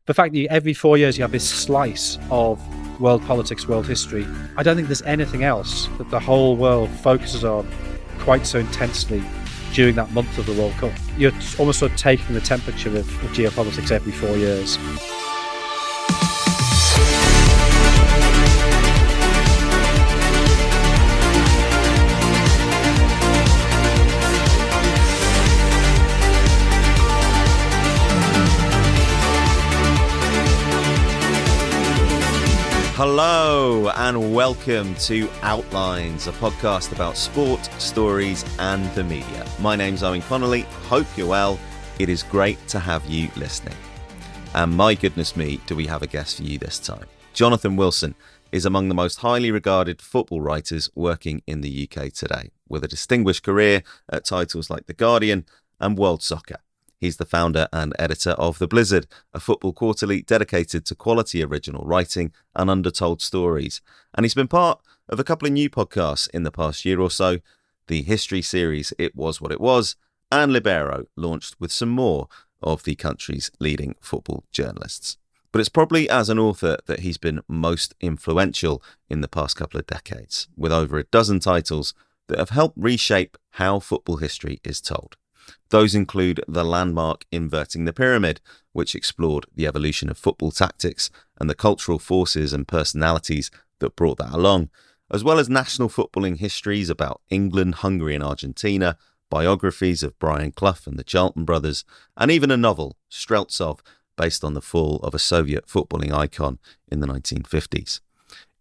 The fact that every 4 years you have this slice of world politics, world history, I don't think there's anything else that the whole world focuses on quite so intensely during that month of the World Cup. You're almost sort of taking the temperature of geopolitics every 4 years. Hello and welcome to Outlines, a podcast about sport, stories and the media. My name's Owen Connolly, hope you're well. It is great to have you listening. And my goodness me, do we have a guest for you this time. Jonathan Wilson is among the most highly regarded football writers working in the UK today, with a distinguished career at titles like The Guardian and World Soccer. He's the founder and editor of The Blizzard, a football quarterly dedicated to quality original writing and undertold stories. And he's been part of a couple of new podcasts in the past year or so, the history series It Was What It Was, and Libero, launched with some more of the country's leading football journalists. But it's probably as an author that he's been most influential in the past couple of decades, with over a dozen titles that have helped reshape how football history is told. Those include the landmark Inverting the Pyramid, which explored the evolution of football tactics and the cultural forces and personalities that brought that along, as well as national footballing histories about England, Hungary and Argentina, biographies of Brian Clough and the Charlton brothers, and even a novel, Streltsov, based on the fall of a Soviet footballing icon in the 1950s.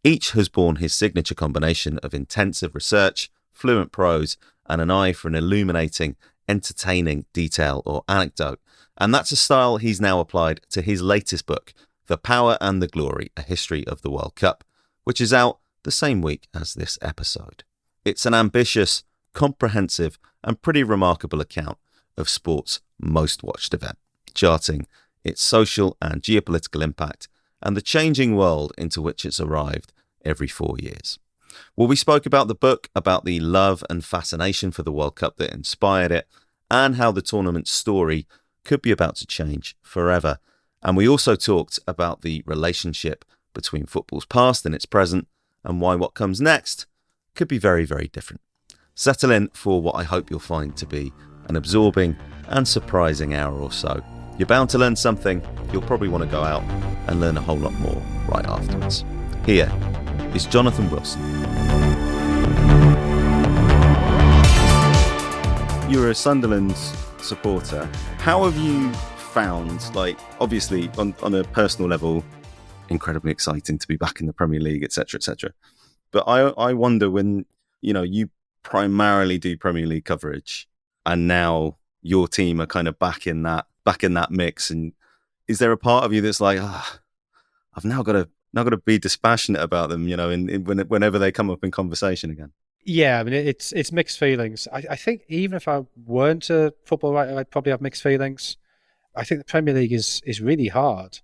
Each has borne his signature combination of intensive research, fluent prose, and an eye for an illuminating, entertaining detail or anecdote, and that's a style he's now applied to his latest book, The Power and the Glory, A History of the World Cup, which is out the same week as this episode. It's an ambitious, comprehensive and pretty remarkable account of sport's most watched event, charting its social and geopolitical impact and the changing world into which it's arrived every 4 years. Well, we spoke about the book, about the love and fascination for the World Cup that inspired it, and how the tournament's story could be about to change forever. And we also talked about the relationship between football's past and its present, and why what comes next could be very, very different. Settle in for what I hope you'll find to be an absorbing and surprising hour or so. You're bound to learn something. You'll probably want to go out and learn a whole lot more right afterwards. Here is Jonathan Wilson. You're a Sunderland supporter. How have you found, obviously on a personal level, incredibly exciting to be back in the Premier League, etc., etc. But I wonder when, you primarily do Premier League coverage and now your team are kind of back in that mix, and is there a part of you that's like, I've now got to be dispassionate about them, whenever they come up in conversation again? Yeah, I mean, it's mixed feelings. I think even if I weren't a football writer, I'd probably have mixed feelings. I think the Premier League is really hard.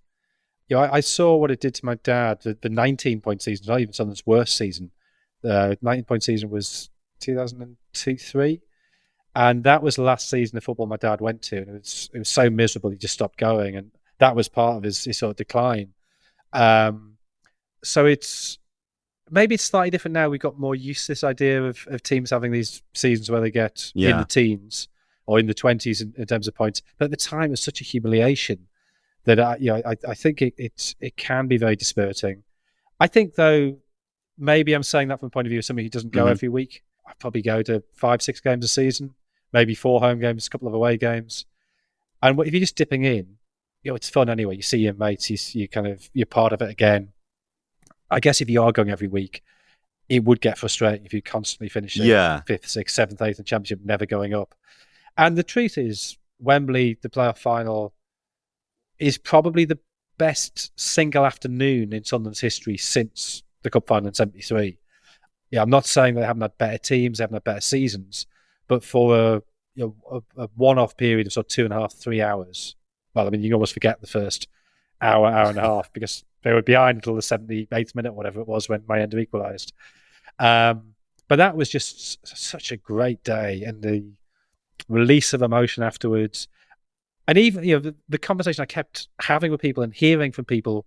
I saw what it did to my dad, the 19-point season, not even Sunderland's worst season. The 19-point season was 2002-03, and that was the last season of football my dad went to, and it was so miserable he just stopped going, and that was part of his sort of decline. So maybe it's slightly different now. We've got more used to this idea of teams having these seasons where they get in the teens or in the 20s in terms of points. But at the time, it was such a humiliation that I think it can be very dispiriting. I think, though, maybe I'm saying that from the point of view of somebody who doesn't go every week. I probably go to 5-6 games a season, maybe 4 home games, a couple of away games. And if you're just dipping in, it's fun anyway. You see your mates, you're part of it again. I guess if you are going every week, it would get frustrating if you constantly finish 5th, 6th, 7th, 8th in the Championship, never going up. And the truth is, Wembley, the playoff final, is probably the best single afternoon in Sunderland's history since the Cup final in 73. Yeah, I'm not saying they haven't had better teams, they haven't had better seasons, but for a one-off period of sort of 2.5, 3 hours, well, I mean, you can almost forget the first hour and a half because they were behind until the 78th minute, whatever it was, when Mayenda equalised. But that was just such a great day, and the release of emotion afterwards. And even, the conversation I kept having with people and hearing from people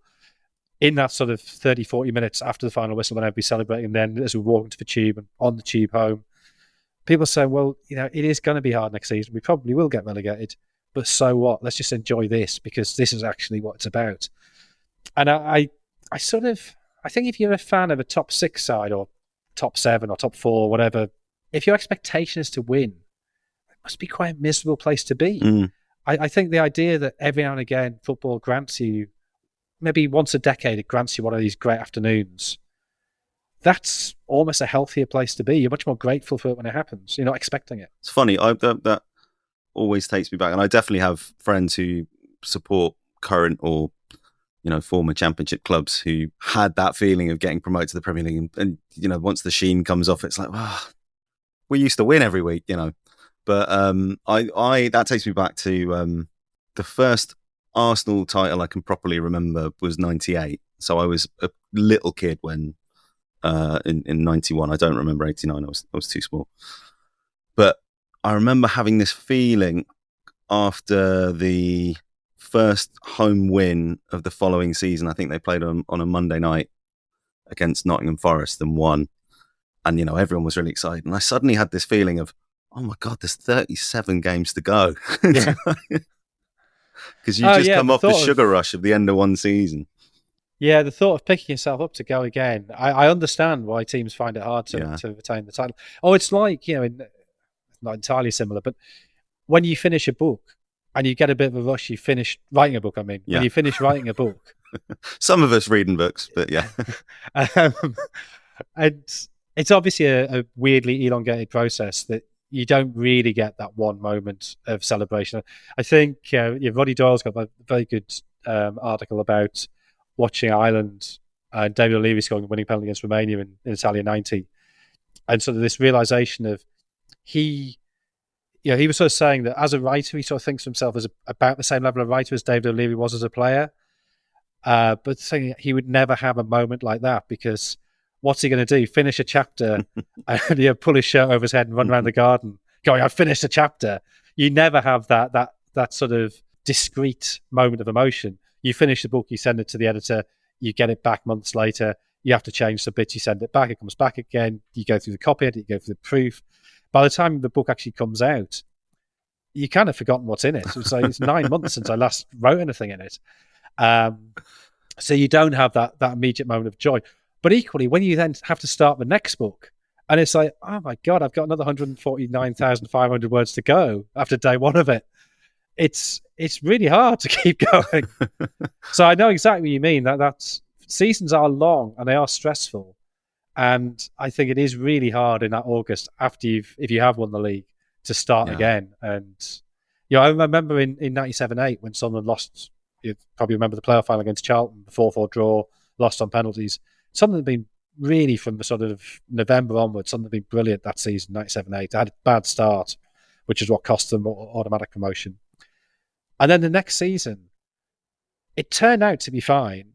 in that sort of 30, 40 minutes after the final whistle, when I'd be celebrating, and then as we walk into the tube and on the tube home, people saying, well, it is going to be hard next season. We probably will get relegated, but so what? Let's just enjoy this, because this is actually what it's about. And I think if you're a fan of a top 6 side or top 7 or top 4, whatever, if your expectation is to win, it must be quite a miserable place to be. I think the idea that every now and again football grants you, maybe once a decade, it grants you one of these great afternoons, that's almost a healthier place to be. You're much more grateful for it when it happens. You're not expecting it. It's funny. That always takes me back. And I definitely have friends who support current or former championship clubs who had that feeling of getting promoted to the Premier League. And once the sheen comes off, it's like, we used to win every week, But I that takes me back to the first Arsenal title I can properly remember was 98. So I was a little kid when in 91. I don't remember 89. I was too small. But I remember having this feeling after the first home win of the following season. I think they played on a Monday night against Nottingham Forest and won. And, everyone was really excited. And I suddenly had this feeling of, oh my God, there's 37 games to go. Because you just come off the sugar rush of the end of one season. Yeah, the thought of picking yourself up to go again. I understand why teams find it hard to retain the title. Oh, it's like, not entirely similar, but when you finish a book and you get a bit of a rush, you finish writing a book, when you finish writing a book. Some of us reading books, but yeah. And it's obviously a weirdly elongated process that you don't really get that one moment of celebration. I think Roddy Doyle's got a very good article about watching Ireland and David O'Leary scoring the winning penalty against Romania in Italia 90. And sort of this realization of he was sort of saying that as a writer, he sort of thinks of himself as about the same level of writer as David O'Leary was as a player. But saying he would never have a moment like that, because what's he going to do? Finish a chapter and pull his shirt over his head and run around the garden going, I've finished a chapter. You never have that sort of discrete moment of emotion. You finish the book, you send it to the editor, you get it back months later, you have to change some bits, you send it back, it comes back again, you go through the copy edit, you go through the proof. By the time the book actually comes out, you kind of forgotten what's in it. It's 9 months since I last wrote anything in it. So you don't have that immediate moment of joy. But equally, when you then have to start the next book, and it's like, oh my God, I've got another 149,500 words to go after day one of it. It's really hard to keep going. So I know exactly what you mean. That's seasons are long and they are stressful. And I think it is really hard in that August after if you have won the league to start again. And I remember in 97-8 when Sunderland lost, you probably remember the playoff final against Charlton, the 4-4 draw, lost on penalties. Something had been really from the sort of November onwards, something had been brilliant that season, 97-8. They had a bad start, which is what cost them automatic promotion. And then the next season, it turned out to be fine.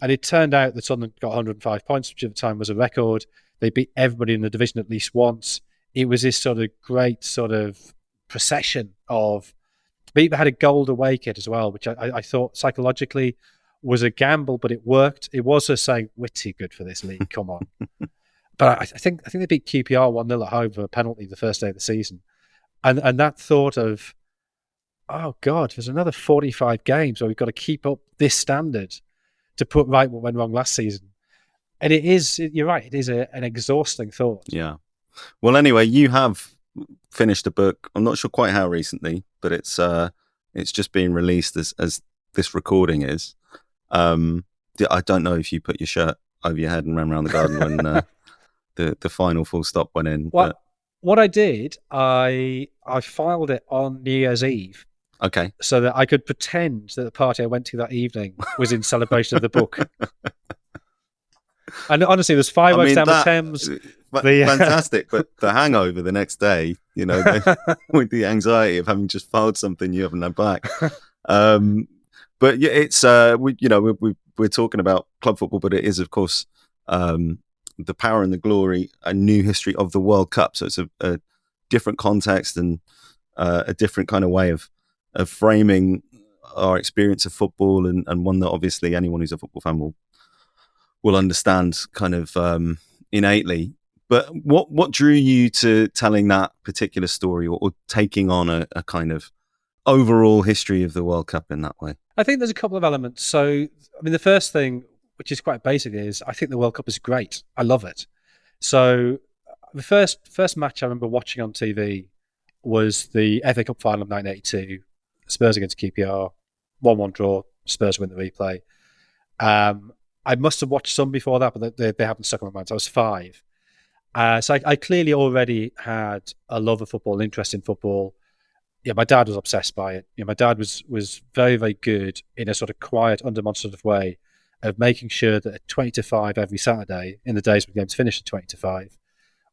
And it turned out that Sunderland got 105 points, which at the time was a record. They beat everybody in the division at least once. It was this sort of great sort of procession of... They had a gold away kit as well, which I thought psychologically was a gamble, but it worked. It was just saying, we're too good for this league, come on. But I think they beat QPR 1-0 at home for a penalty the first day of the season. And that thought of, oh God, there's another 45 games where we've got to keep up this standard to put right what went wrong last season. And it is, you're right, it is an exhausting thought. Yeah. Well, anyway, you have finished a book. I'm not sure quite how recently, but it's just being released as this recording is. I don't know if you put your shirt over your head and ran around the garden when the final full stop went in. What I did, I filed it on New Year's Eve. Okay. So that I could pretend that the party I went to that evening was in celebration of the book. And honestly, there's fireworks down the Thames. Fantastic, but the hangover the next day, with the anxiety of having just filed something you haven't had back. But yeah, it's we're talking about club football, but it is, of course, the power and the glory and new history of the World Cup. So it's a different context and a different kind of way of of framing our experience of football, and one that obviously anyone who's a football fan will understand kind of innately. But what drew you to telling that particular story, or taking on a kind of overall history of the World Cup in that way? I think there's a couple of elements. So, I mean, the first thing, which is quite basic, is I think the World Cup is great. I love it. So the first match I remember watching on TV was the FA Cup final of 1982, Spurs against QPR, 1-1 draw, Spurs win the replay. I must have watched some before that, but they haven't stuck in my mind. So I was 5. So I clearly already had a love of football, interest in football. Yeah, my dad was obsessed by it. My dad was very, very good in a sort of quiet, undemonstrative way of making sure that at 20 to 5 every Saturday, in the days when games finished at 20 to 5,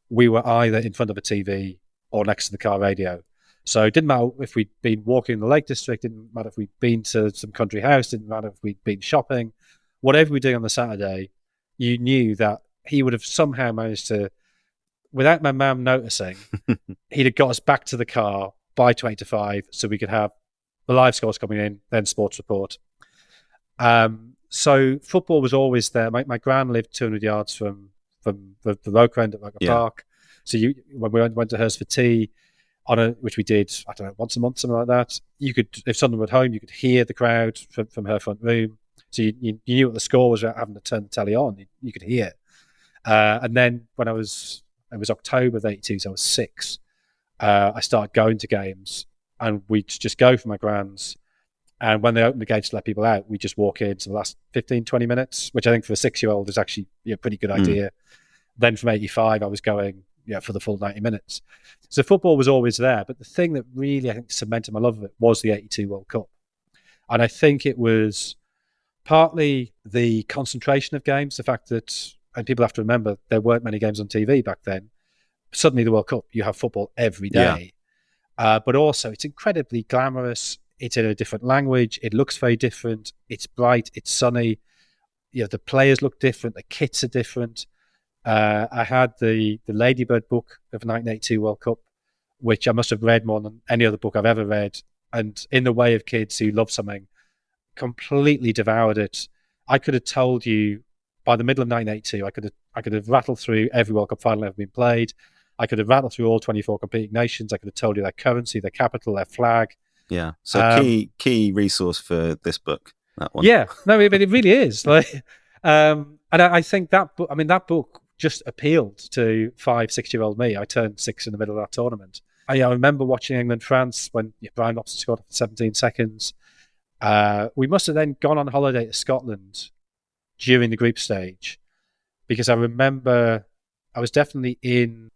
we were either in front of a TV or next to the car radio. So it didn't matter if we'd been walking in the Lake District, didn't matter if we'd been to some country house, didn't matter if we'd been shopping. Whatever we were doing on the Saturday, you knew that he would have somehow managed to, without my mum noticing, he'd have got us back to the car by 20 to 5 so we could have the live scores coming in, then sports report. So football was always there. My gran lived 200 yards from the local end at Rugger Park. So when we went to hers for tea, which we did, I don't know, once a month, something like that, you could, if someone was home, you could hear the crowd from her front room. So you knew what the score was without having to turn the telly on. You could hear. And then when it was October of 82, so I was 6, I started going to games, and we'd just go for my grans. And when they opened the gates to let people out, we just walk in to the last 15, 20 minutes, which I think for a 6-year-old is actually a pretty good idea. Then from 85, I was going for the full 90 minutes. So football was always there. But the thing that really, I think, cemented my love of it was the 82 World Cup. And I think it was partly the concentration of games, the fact that, and people have to remember, there weren't many games on TV back then. Suddenly the World Cup, you have football every day. But also it's incredibly glamorous. It's in a different language. It looks very different. It's bright. It's sunny. The players look different. The kits are different. I had the Ladybird book of 1982 World Cup, which I must have read more than any other book I've ever read. And in the way of kids who love something, completely devoured it. I could have told you by the middle of 1982, I could have rattled through every World Cup final ever been played. I could have rattled through all 24 competing nations. I could have told you their currency, their capital, their flag. Yeah. So key resource for this book, that one. Yeah. No, but it really is. And I think that book, that book just appealed to 5-6-year-old me. I turned 6 in the middle of that tournament. I remember watching England-France when Brian Robson scored after 17 seconds. We must have then gone on holiday to Scotland during the group stage, because I remember I was definitely in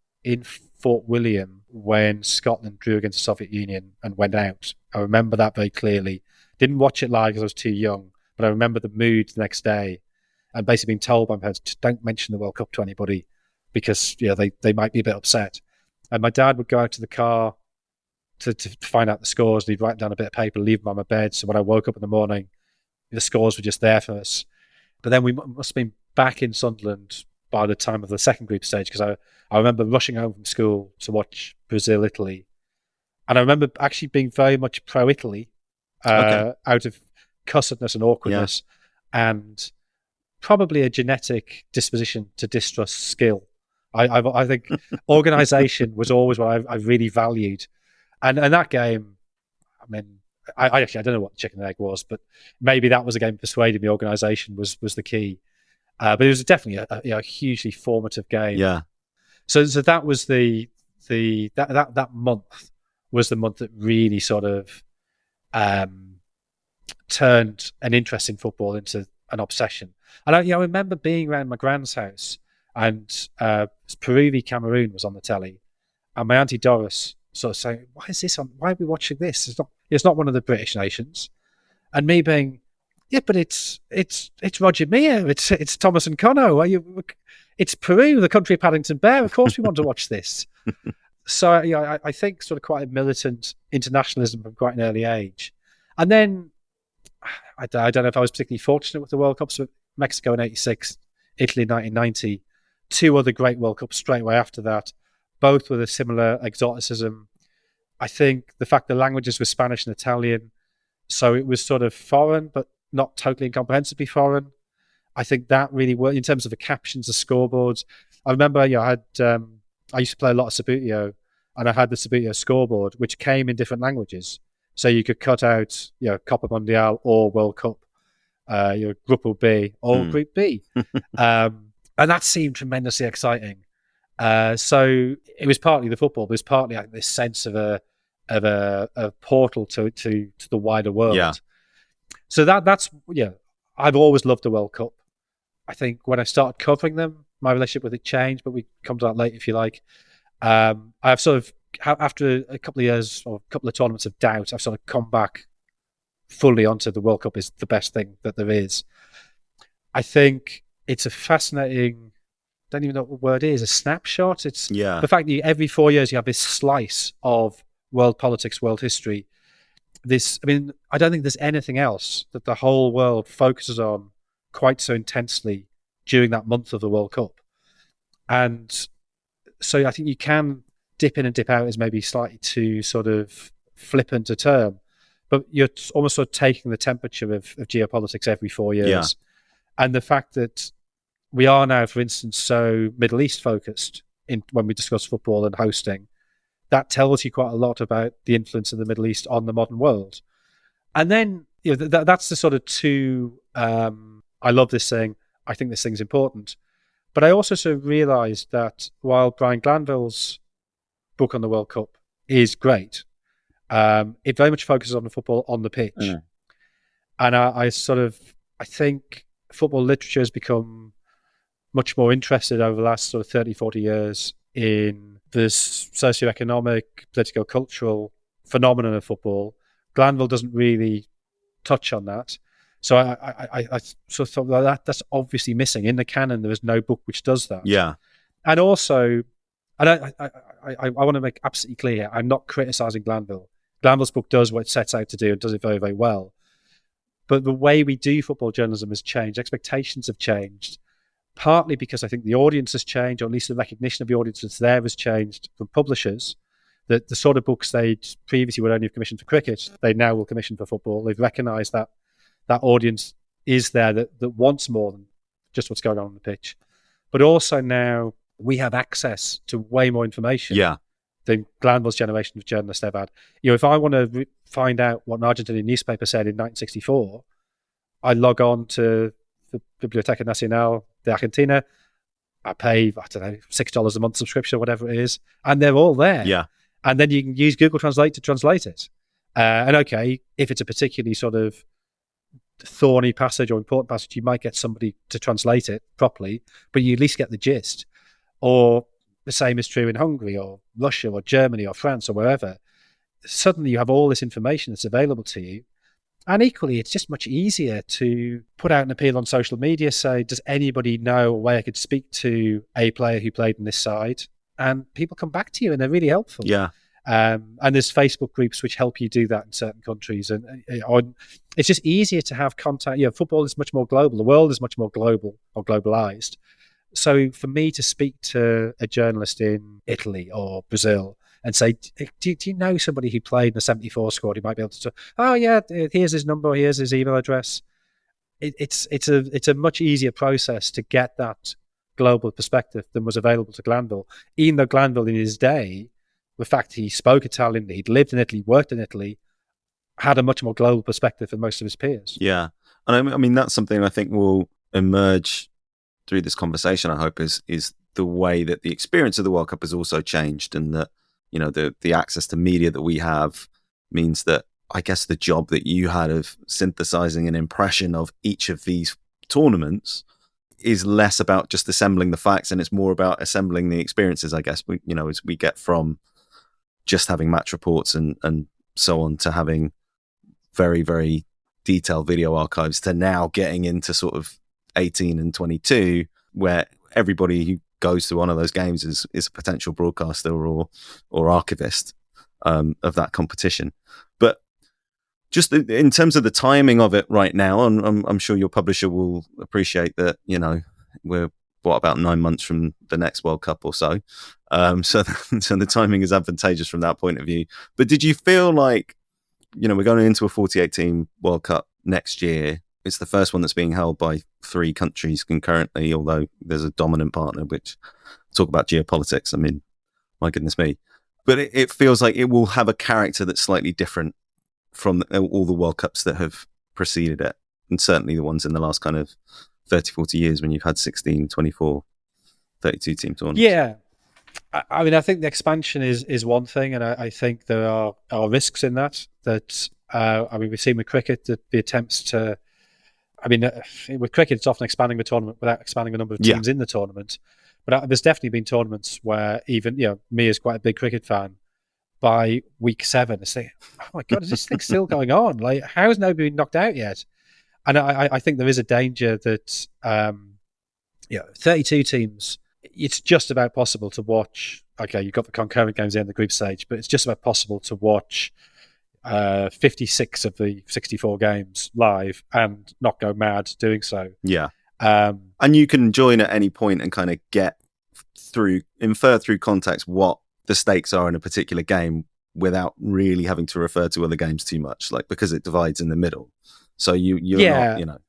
Fort William when Scotland drew against the Soviet Union and went out. I remember that very clearly. Didn't watch it live because I was too young, but I remember the mood the next day and basically being told by my parents, just don't mention the World Cup to anybody because they might be a bit upset. And my dad would go out to the car to find out the scores, and he'd write down a bit of paper, leave them on my bed. So when I woke up in the morning, the scores were just there for us. But then we must have been back in Sunderland by the time of the second group stage, because I remember rushing home from school to watch Brazil-Italy. And I remember actually being very much pro-Italy out of cussedness and awkwardness and probably a genetic disposition to distrust skill. I think organisation was always what I really valued. And that game, I don't know what the chicken and egg was, but maybe that was a game persuading me organisation was the key. But it was definitely a hugely formative game. Yeah. So that was that month was the month that really sort of turned an interest in football into an obsession. And I remember being around my grand's house, and Peru v Cameroon was on the telly, and my auntie Doris sort of saying, "Why is this on? Why are we watching this? It's not one of the British nations." And me being, "Yeah, but it's Roger Milla, it's Thomas and Conno. It's Peru, the country of Paddington Bear. Of course we want to watch this." So I think sort of quite a militant internationalism from quite an early age. And then I don't know if I was particularly fortunate with the World Cups, but Mexico in 86, Italy in 1990, 2 other great World Cups straight away after that, both with a similar exoticism. I think the fact the languages were Spanish and Italian, so it was sort of foreign, but not totally incomprehensibly foreign. I think that really worked in terms of the captions, the scoreboards. I remember, I used to play a lot of Sabutio, and I had the Sabutio scoreboard, which came in different languages. So you could cut out, Copa Mundial or World Cup, Group B or Group B. And that seemed tremendously exciting. So it was partly the football, but it was partly like this sense of a portal to the wider world. Yeah. So that's I've always loved the World Cup. I think when I started covering them, my relationship with it changed, but we come to that later if you like. I've sort of, after a couple of years or a couple of tournaments of doubt, I've sort of come back fully onto the World Cup is the best thing that there is. I think it's a fascinating, don't even know what the word is, a snapshot. It's the fact that every 4 years you have this slice of world politics, world history. I don't think there's anything else that the whole world focuses on quite so intensely during that month of the World Cup. And so I think you can dip in and dip out is maybe slightly too sort of flippant a term, but you're almost sort of taking the temperature of geopolitics every 4 years. Yeah. And the fact that we are now, for instance, so Middle East focused when we discuss football and hosting, that tells you quite a lot about the influence of the Middle East on the modern world. And then that's the sort of two, I love this thing, I think this thing's important. But I also sort of realised that while Brian Glanville's book on the World Cup is great, it very much focuses on the football on the pitch. And I think football literature has become much more interested over the last sort of 30, 40 years in this socioeconomic, political, cultural phenomenon of football. Glanville doesn't really touch on that. So I sort of thought that's obviously missing. In the canon, there is no book which does that. Yeah. And also, I want to make absolutely clear, I'm not criticising Glanville. Glanville's book does what it sets out to do and does it very, very well. But the way we do football journalism has changed. Expectations have changed, partly because I think the audience has changed, or at least the recognition of the audience that's there has changed from publishers. That the sort of books they previously would only have commissioned for cricket, they now will commission for football. They've recognised that audience is there that wants more than just what's going on the pitch. But also now we have access to way more information than Glanville's generation of journalists ever had. If I want to find out what an Argentinian newspaper said in 1964, I log on to the Biblioteca Nacional de Argentina. I pay, $6 a month subscription or whatever it is, and they're all there. Yeah. And then you can use Google Translate to translate it. And okay, if it's a particularly sort of thorny passage or important passage, you might get somebody to translate it properly, but you at least get the gist. Or the same is true in Hungary or Russia or Germany or France or wherever. Suddenly you have all this information that's available to you. And equally, it's just much easier to put out an appeal on social media, say, does anybody know a way I could speak to a player who played on this side? And people come back to you and they're really helpful. Yeah. And there's Facebook groups which help you do that in certain countries. And it's just easier to have contact. Football is much more global. The world is much more global or globalized. So for me to speak to a journalist in Italy or Brazil and say, do you know somebody who played in the 74 squad who might be able to, here's his number, here's his email address. It's a much easier process to get that global perspective than was available to Glanville. Even though Glanville in his day, the fact he spoke Italian, he'd lived in Italy, worked in Italy, had a much more global perspective than most of his peers. Yeah. And I mean, that's something I think will emerge through this conversation, I hope, is the way that the experience of the World Cup has also changed, and that, the access to media that we have means that, I guess, the job that you had of synthesizing an impression of each of these tournaments is less about just assembling the facts, and it's more about assembling the experiences, I guess, as we get from just having match reports and so on to having very, very detailed video archives to now getting into sort of 18 and 22, where everybody who goes to one of those games is a potential broadcaster or archivist of that competition. But just in terms of the timing of it right now, and I'm sure your publisher will appreciate that, we're about 9 months from the next World Cup or so. So the timing is advantageous from that point of view. But did you feel like, we're going into a 48-team World Cup next year. It's the first one that's being held by 3 countries concurrently, although there's a dominant partner, which talk about geopolitics. I mean, my goodness me. But it feels like it will have a character that's slightly different from all the World Cups that have preceded it. And certainly the ones in the last kind of 30, 40 years when you've had 16, 24, 32 team tournaments. Yeah. I mean, I think the expansion is one thing, and I think there are risks in that. I mean, we've seen with cricket that the attempts to, I mean, with cricket, it's often expanding the tournament without expanding the number of teams in the tournament. But there's definitely been tournaments where even, me as quite a big cricket fan, by week 7, I say, oh my God, is this thing still going on? Like, how has nobody been knocked out yet? And I think there is a danger that, 32 teams, it's just about possible to watch. Okay, you've got the concurrent games in the group stage, but it's just about possible to watch 56 of the 64 games live and not go mad doing so. Yeah. And you can join at any point and kind of infer through context what the stakes are in a particular game without really having to refer to other games too much, like, because it divides in the middle. So you're not,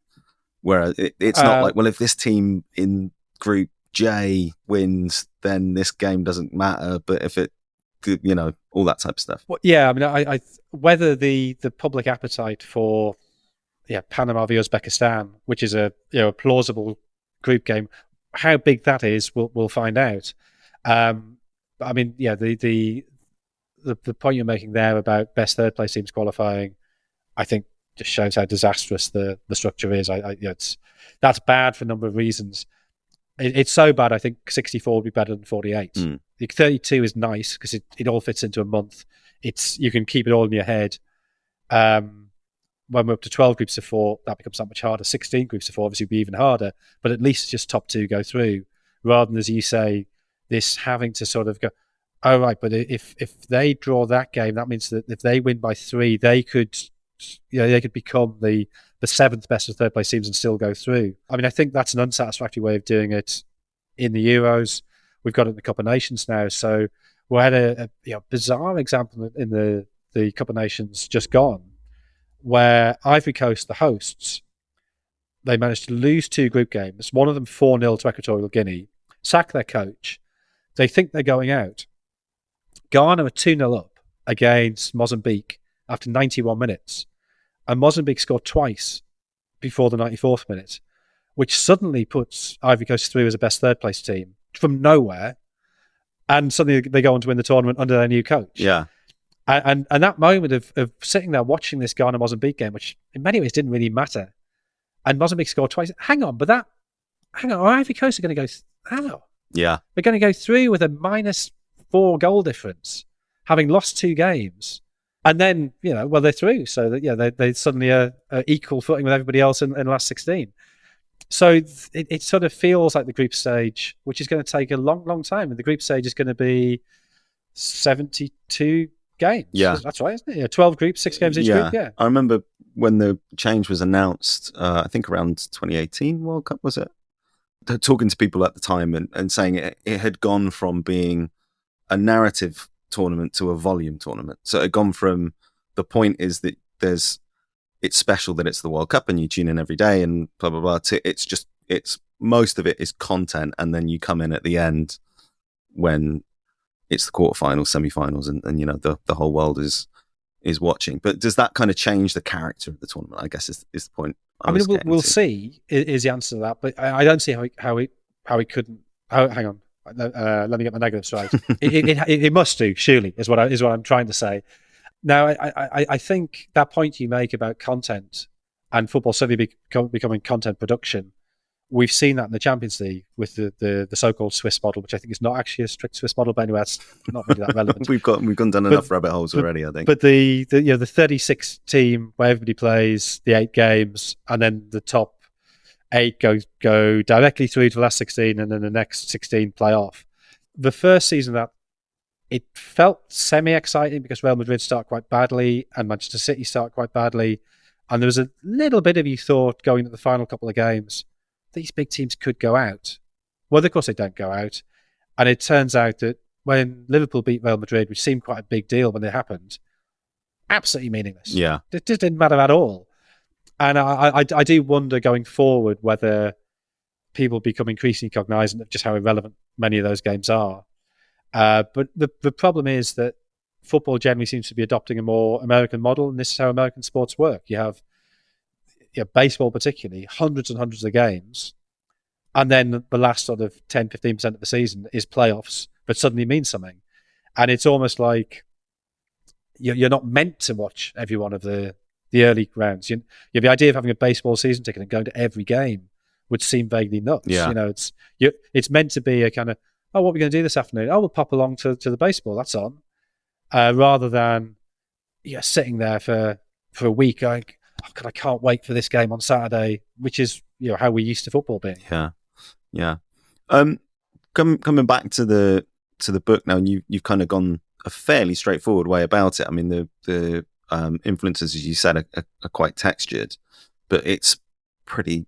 whereas it's not like, well, if this team in group J wins, then this game doesn't matter. But if it, all that type of stuff. Well, yeah, I mean, I whether the public appetite for Panama v Uzbekistan, which is a plausible group game, how big that is, we'll find out. I mean, the point you're making there about best third place teams qualifying, I think just shows how disastrous the structure is. That's bad for a number of reasons. It's so bad, I think 64 would be better than 48. The 32 is nice because it all fits into a month. You can keep it all in your head. When we're up to 12 groups of 4, that becomes that much harder. 16 groups of 4 obviously would be even harder, but at least it's just top 2 go through, rather than, as you say, this having to sort of go, oh, right, but if they draw that game, that means that if they win by 3, they could become the 7th best of third place teams and still go through. I mean, I think that's an unsatisfactory way of doing it in the Euros. We've got it in the Cup of Nations now. So we had a bizarre example in the Cup of Nations just gone, where Ivory Coast, the hosts, they managed to lose 2 group games, one of them 4-0 to Equatorial Guinea, sack their coach. They think they're going out. Ghana are 2-0 up against Mozambique after 91 minutes. And Mozambique scored twice before the 94th minute, which suddenly puts Ivory Coast through as a best third place team from nowhere. And suddenly they go on to win the tournament under their new coach. Yeah. And that moment of sitting there watching this Ghana-Mozambique game, which in many ways didn't really matter, and Mozambique scored twice. Hang on, Ivory Coast are going to go, how? Yeah. They're going to go through with a -4 goal difference, having lost 2 games. And then, they're through. So that, they suddenly are equal footing with everybody else in the last 16. So it sort of feels like the group stage, which is going to take a long, long time. And the group stage is going to be 72 games. Yeah. That's right, isn't it? 12 groups, 6 games each group. Yeah. I remember when the change was announced, I think around 2018 World Cup, was it? Talking to people at the time and saying it had gone from being a narrative tournament to a volume tournament. So it had gone from, the point is that it's special that it's the World Cup and you tune in every day and blah blah blah, to it's most of it is content, and then you come in at the end when it's the quarterfinals, semi-finals, and the whole world is watching. But does that kind of change the character of the tournament, I guess is the point. I mean, we'll see is the answer to that, but I don't see how it couldn't. Hang on. Let me get my negatives right. It must do, surely, is what I'm trying to say. Now, I think that point you make about content and football suddenly becoming content production, we've seen that in the Champions League with the so-called Swiss model, which I think is not actually a strict Swiss model, but anyway, that's not really that relevant. we've gone down enough rabbit holes already, I think. But the 36 team where everybody plays the 8 games, and then the top 8 go directly through to the last 16, and then the next 16 play off. The first season that it felt semi-exciting because Real Madrid start quite badly and Manchester City start quite badly, and there was a little bit of, you thought, going to the final couple of games, these big teams could go out. Well, of course they don't go out, and it turns out that when Liverpool beat Real Madrid, which seemed quite a big deal when it happened, absolutely meaningless. Yeah. It just didn't matter at all. And I do wonder going forward whether people become increasingly cognizant of just how irrelevant many of those games are. But the problem is that football generally seems to be adopting a more American model, and this is how American sports work. You have baseball particularly, hundreds and hundreds of games, and then the last sort of 10, 15% of the season is playoffs, but suddenly means something. And it's almost like you're not meant to watch every one of the early rounds. The idea of having a baseball season ticket and going to every game would seem vaguely nuts. Yeah. It's meant to be a kind of, oh, what are we going to do this afternoon? Oh, we'll pop along to the baseball. That's on. Rather than sitting there for a week going, oh God, I can't wait for this game on Saturday, which is how we used to football being. Yeah. Coming back to the book now, and you've kind of gone a fairly straightforward way about it. I mean, the influences, as you said, are quite textured, but it's pretty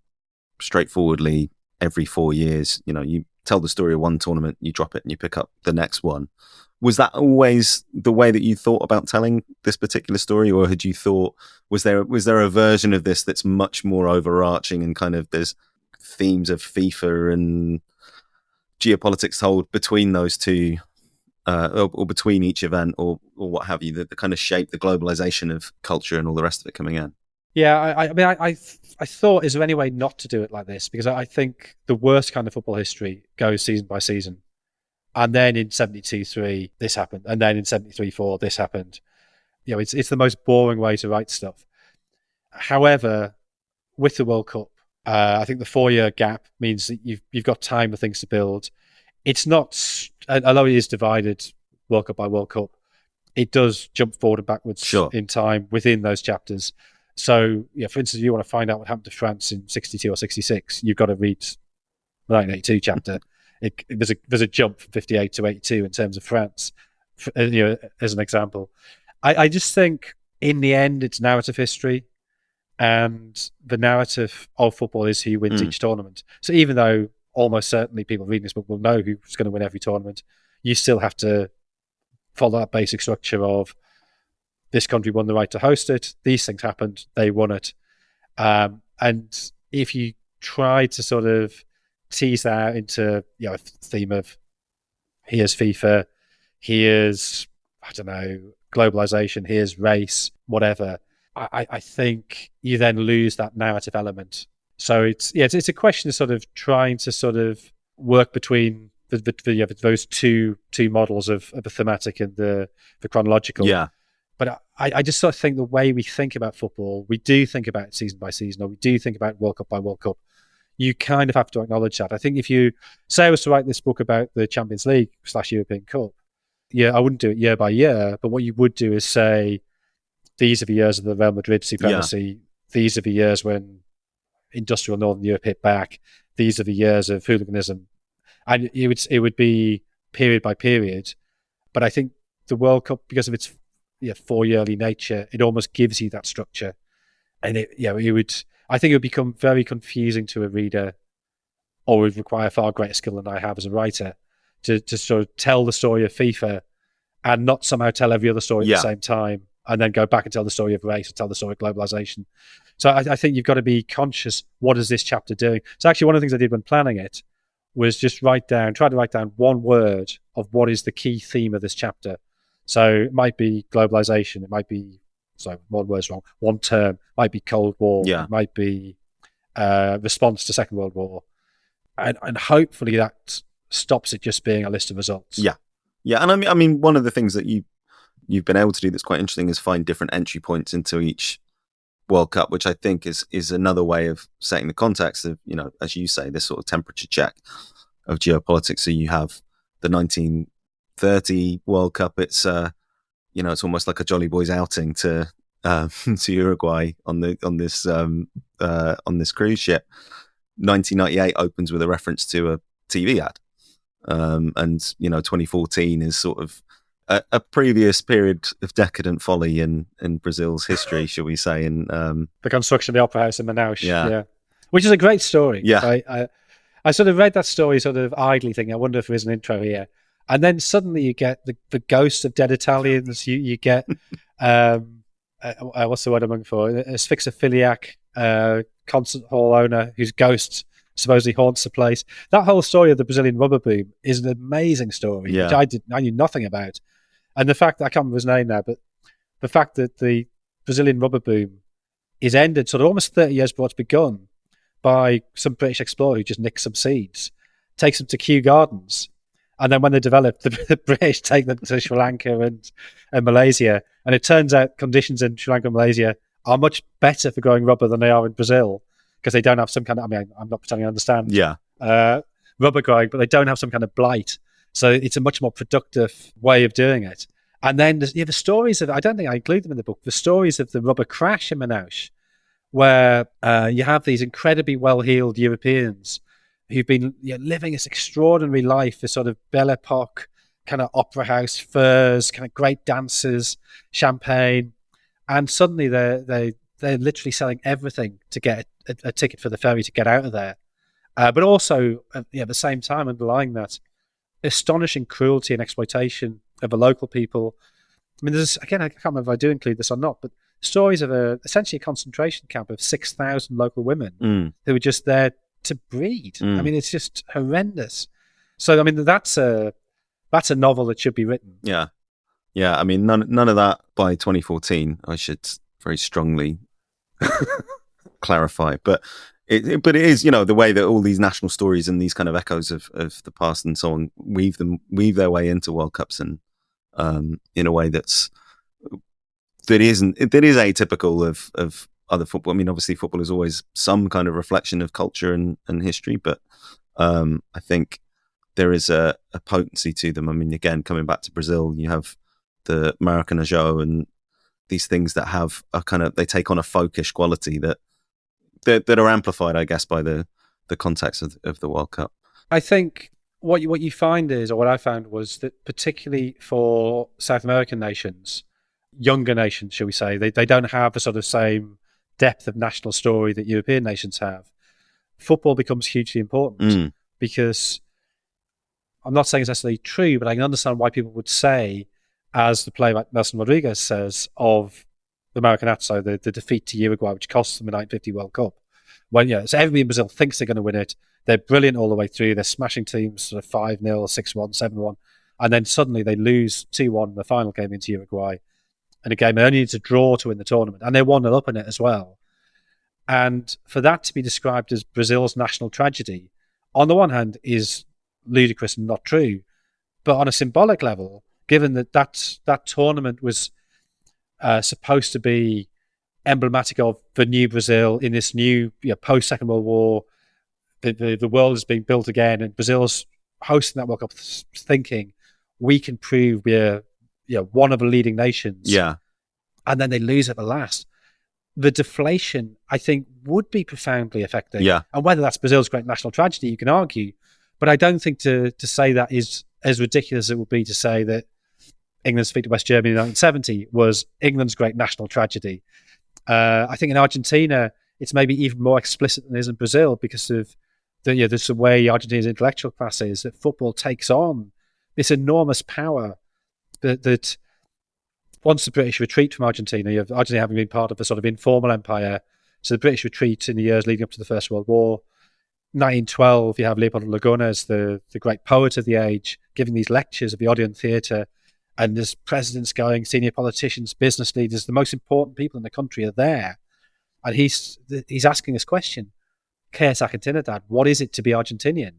straightforwardly every 4 years. You tell the story of one tournament, you drop it, and you pick up the next one. Was that always the way that you thought about telling this particular story, or had you thought was there a version of this that's much more overarching and kind of there's themes of FIFA and geopolitics told between those two, or between each event, or what have you, that kind of shape the globalization of culture and all the rest of it coming in? Yeah, I thought, is there any way not to do it like this? Because I think the worst kind of football history goes season by season. And then in 72-3, this happened. And then in 73-4, this happened. It's the most boring way to write stuff. However, with the World Cup, I think the 4-year gap means that you've got time for things to build. It's not, although it is divided World Cup by World Cup, it does jump forward and backwards in time within those chapters. So, for instance, if you want to find out what happened to France in 62 or 66, you've got to read the 1982 chapter. There's a jump from 58 to 82 in terms of France, as an example. I just think in the end, it's narrative history, and the narrative of football is who wins each tournament. So even though almost certainly people reading this book will know who's going to win every tournament, you still have to follow that basic structure of this country won the right to host it, these things happened, they won it. And if you try to sort of tease that out into a theme of here's FIFA, here's, I don't know, globalization, here's race, whatever, I think you then lose that narrative element. So it's a question of sort of trying to sort of work between those two models of the thematic and the chronological. Yeah. But I just sort of think the way we think about football, we do think about it season by season, or we do think about World Cup by World Cup. You kind of have to acknowledge that. I think if you say I was to write this book about the Champions League / European Cup, I wouldn't do it year by year, but what you would do is say, these are the years of the Real Madrid supremacy. Yeah. These are the years when industrial Northern Europe hit back. These are the years of hooliganism. And it would be period by period. But I think the World Cup, because of its 4-yearly nature, it almost gives you that structure. And I think it would become very confusing to a reader, or would require far greater skill than I have as a writer to sort of tell the story of FIFA and not somehow tell every other story at the same time, and then go back and tell the story of race or tell the story of globalization. So I think you've got to be conscious, what is this chapter doing? So actually one of the things I did when planning it was just try to write down one word of what is the key theme of this chapter. So it might be globalization, it might be, sorry, one word's wrong, one term, might be Cold War, it might be response to Second World War. And hopefully that stops it just being a list of results. Yeah. And I mean, one of the things that you've been able to do that's quite interesting is find different entry points into each World Cup, which I think is another way of setting the context of, as you say, this sort of temperature check of geopolitics. So you have the 1930 World Cup. It's it's almost like a Jolly Boys outing to Uruguay on this cruise ship. 1998 opens with a reference to a TV ad, and 2014 is sort of a previous period of decadent folly in Brazil's history, shall we say? In the construction of the Opera House in Manaus, which is a great story. Yeah, I sort of read that story sort of idly thinking, I wonder if there is an intro here. And then suddenly you get the ghosts of dead Italians. You get what's the word I'm looking for? A asphyxophiliac concert hall owner whose ghost supposedly haunts the place. That whole story of the Brazilian rubber boom is an amazing story, which I knew nothing about. And the fact that I can't remember his name now, but the fact that the Brazilian rubber boom is ended sort of almost 30 years before it's begun by some British explorer who just nicked some seeds, takes them to Kew Gardens. And then when they develop, the British take them to Sri Lanka and Malaysia. And it turns out conditions in Sri Lanka and Malaysia are much better for growing rubber than they are in Brazil, because they don't have some kind of, I mean, I'm not pretending I understand rubber growing, but they don't have some kind of blight. So it's a much more productive way of doing it. And then the stories of, I don't think I include them in the book, the stories of the rubber crash in Manaus, where you have these incredibly well-heeled Europeans who've been living this extraordinary life, this sort of Belle Epoque, kind of opera house, furs, kind of great dancers, champagne. And suddenly they're literally selling everything to get a ticket for the ferry to get out of there. But also, at the same time, underlying that, astonishing cruelty and exploitation of the local people. I mean, there's, again, I can't remember if I do include this or not, but stories of essentially a concentration camp of 6,000 local women who were just there to breed. I mean, it's just horrendous. So, I mean, that's a novel that should be written. Yeah. I mean, none of that by 2014. I should very strongly clarify, but it is, the way that all these national stories and these kind of echoes of the past and so on weave their way into World Cups, and in a way that is atypical of other football. I mean, obviously football is always some kind of reflection of culture and history, but I think there is a potency to them. I mean, again, coming back to Brazil, you have the Maracanazo and these things that have a kind of, they take on a folkish quality that are amplified, I guess, by the context of the World Cup. I think what you find is, or what I found was that particularly for South American nations, younger nations, shall we say, they don't have the sort of same depth of national story that European nations have. Football becomes hugely important because, I'm not saying it's necessarily true, but I can understand why people would say, as the player like Nelson Rodriguez says of the Maracanazo, the defeat to Uruguay, which cost them the 1950 World Cup. When so everybody in Brazil thinks they're going to win it. They're brilliant all the way through. They're smashing teams sort of 5-0, 6-1, 7-1, and then suddenly they lose 2-1 in the final game into Uruguay, and a game they only need to draw to win the tournament, and they're 1-0 up in it as well. And for that to be described as Brazil's national tragedy, on the one hand, is ludicrous and not true, but on a symbolic level, given that tournament was supposed to be emblematic of the new Brazil in this new post-Second World War, the world is being built again, and Brazil's hosting that World Cup thinking, we can prove we're one of the leading nations. Yeah. And then they lose at the last. The deflation, I think, would be profoundly affecting. Yeah. And whether that's Brazil's great national tragedy, you can argue. But I don't think to say that is as ridiculous as it would be to say that England's defeat to West Germany in 1970 was England's great national tragedy. I think in Argentina, it's maybe even more explicit than it is in Brazil because of the way Argentina's intellectual class is, that football takes on this enormous power that once the British retreat from Argentina, you have Argentina having been part of a sort of informal empire, so the British retreat in the years leading up to the First World War. 1912, you have Leopoldo Lagunas, the great poet of the age, giving these lectures at the Odeon Theatre, and there's presidents going, senior politicians, business leaders, the most important people in the country are there. And he's asking this question, ¿Qué es Argentina, what is it to be Argentinian?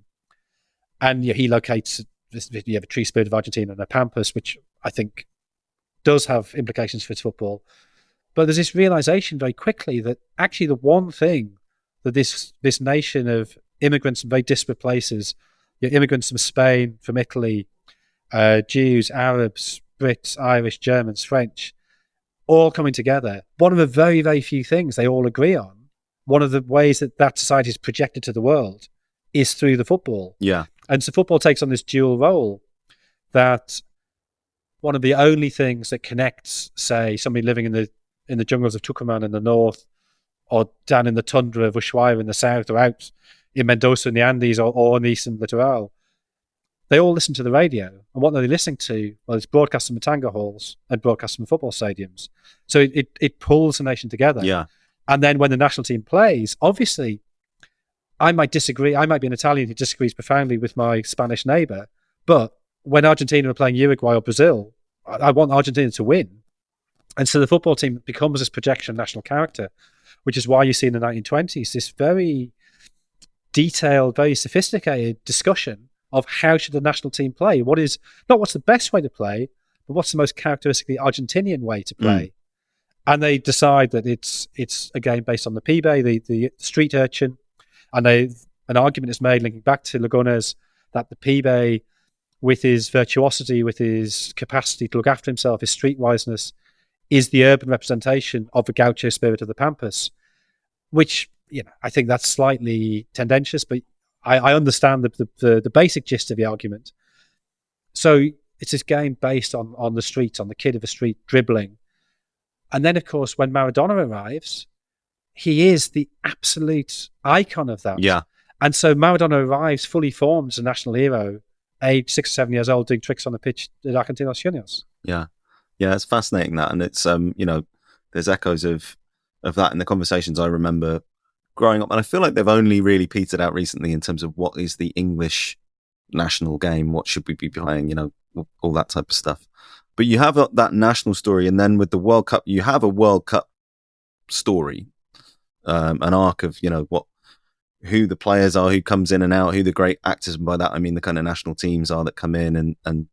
And he locates you have a tree spirit of Argentina and a pampas, which I think does have implications for its football. But there's this realization very quickly that actually the one thing that this nation of immigrants from very disparate places, immigrants from Spain, from Italy, Jews, Arabs, Brits, Irish, Germans, French, all coming together, one of the very, very few things they all agree on, one of the ways that society is projected to the world is through the football. Yeah. And so football takes on this dual role, that one of the only things that connects, say, somebody living in the jungles of Tucumán in the north, or down in the tundra of Ushuaia in the south, or out in Mendoza in the Andes, or in the eastern littoral, they all listen to the radio. And what are they listening to? Well, it's broadcast from Matanga halls and broadcast from football stadiums. So it pulls the nation together. Yeah. And then when the national team plays, obviously, I might disagree. I might be an Italian who disagrees profoundly with my Spanish neighbour. But when Argentina are playing Uruguay or Brazil, I want Argentina to win. And so the football team becomes this projection of national character, which is why you see in the 1920s this very detailed, very sophisticated discussion of how should the national team play. What's the best way to play, but what's the most characteristically Argentinian way to play. And they decide that it's a game based on the pibe, the street urchin, and an argument is made linking back to Lagunas that the pibe, with his virtuosity, with his capacity to look after himself, his streetwiseness, is the urban representation of the gaucho spirit of the Pampas, which, I think that's slightly tendentious, but I understand the basic gist of the argument. So it's this game based on the streets, on the kid of the street dribbling. And then, of course, when Maradona arrives, he is the absolute icon of that. Yeah. And so Maradona arrives fully formed as a national hero, age 6 or 7 years old, doing tricks on the pitch at Argentinos Juniors. Yeah. Yeah, it's fascinating that. And it's, there's echoes of that in the conversations I remember growing up. And I feel like they've only really petered out recently in terms of what is the English national game, what should we be playing, all that type of stuff. But you have that national story. And then with the World Cup, you have a World Cup story, an arc of, who the players are, who comes in and out, who the great actors, and by that I mean the kind of national teams are that come in and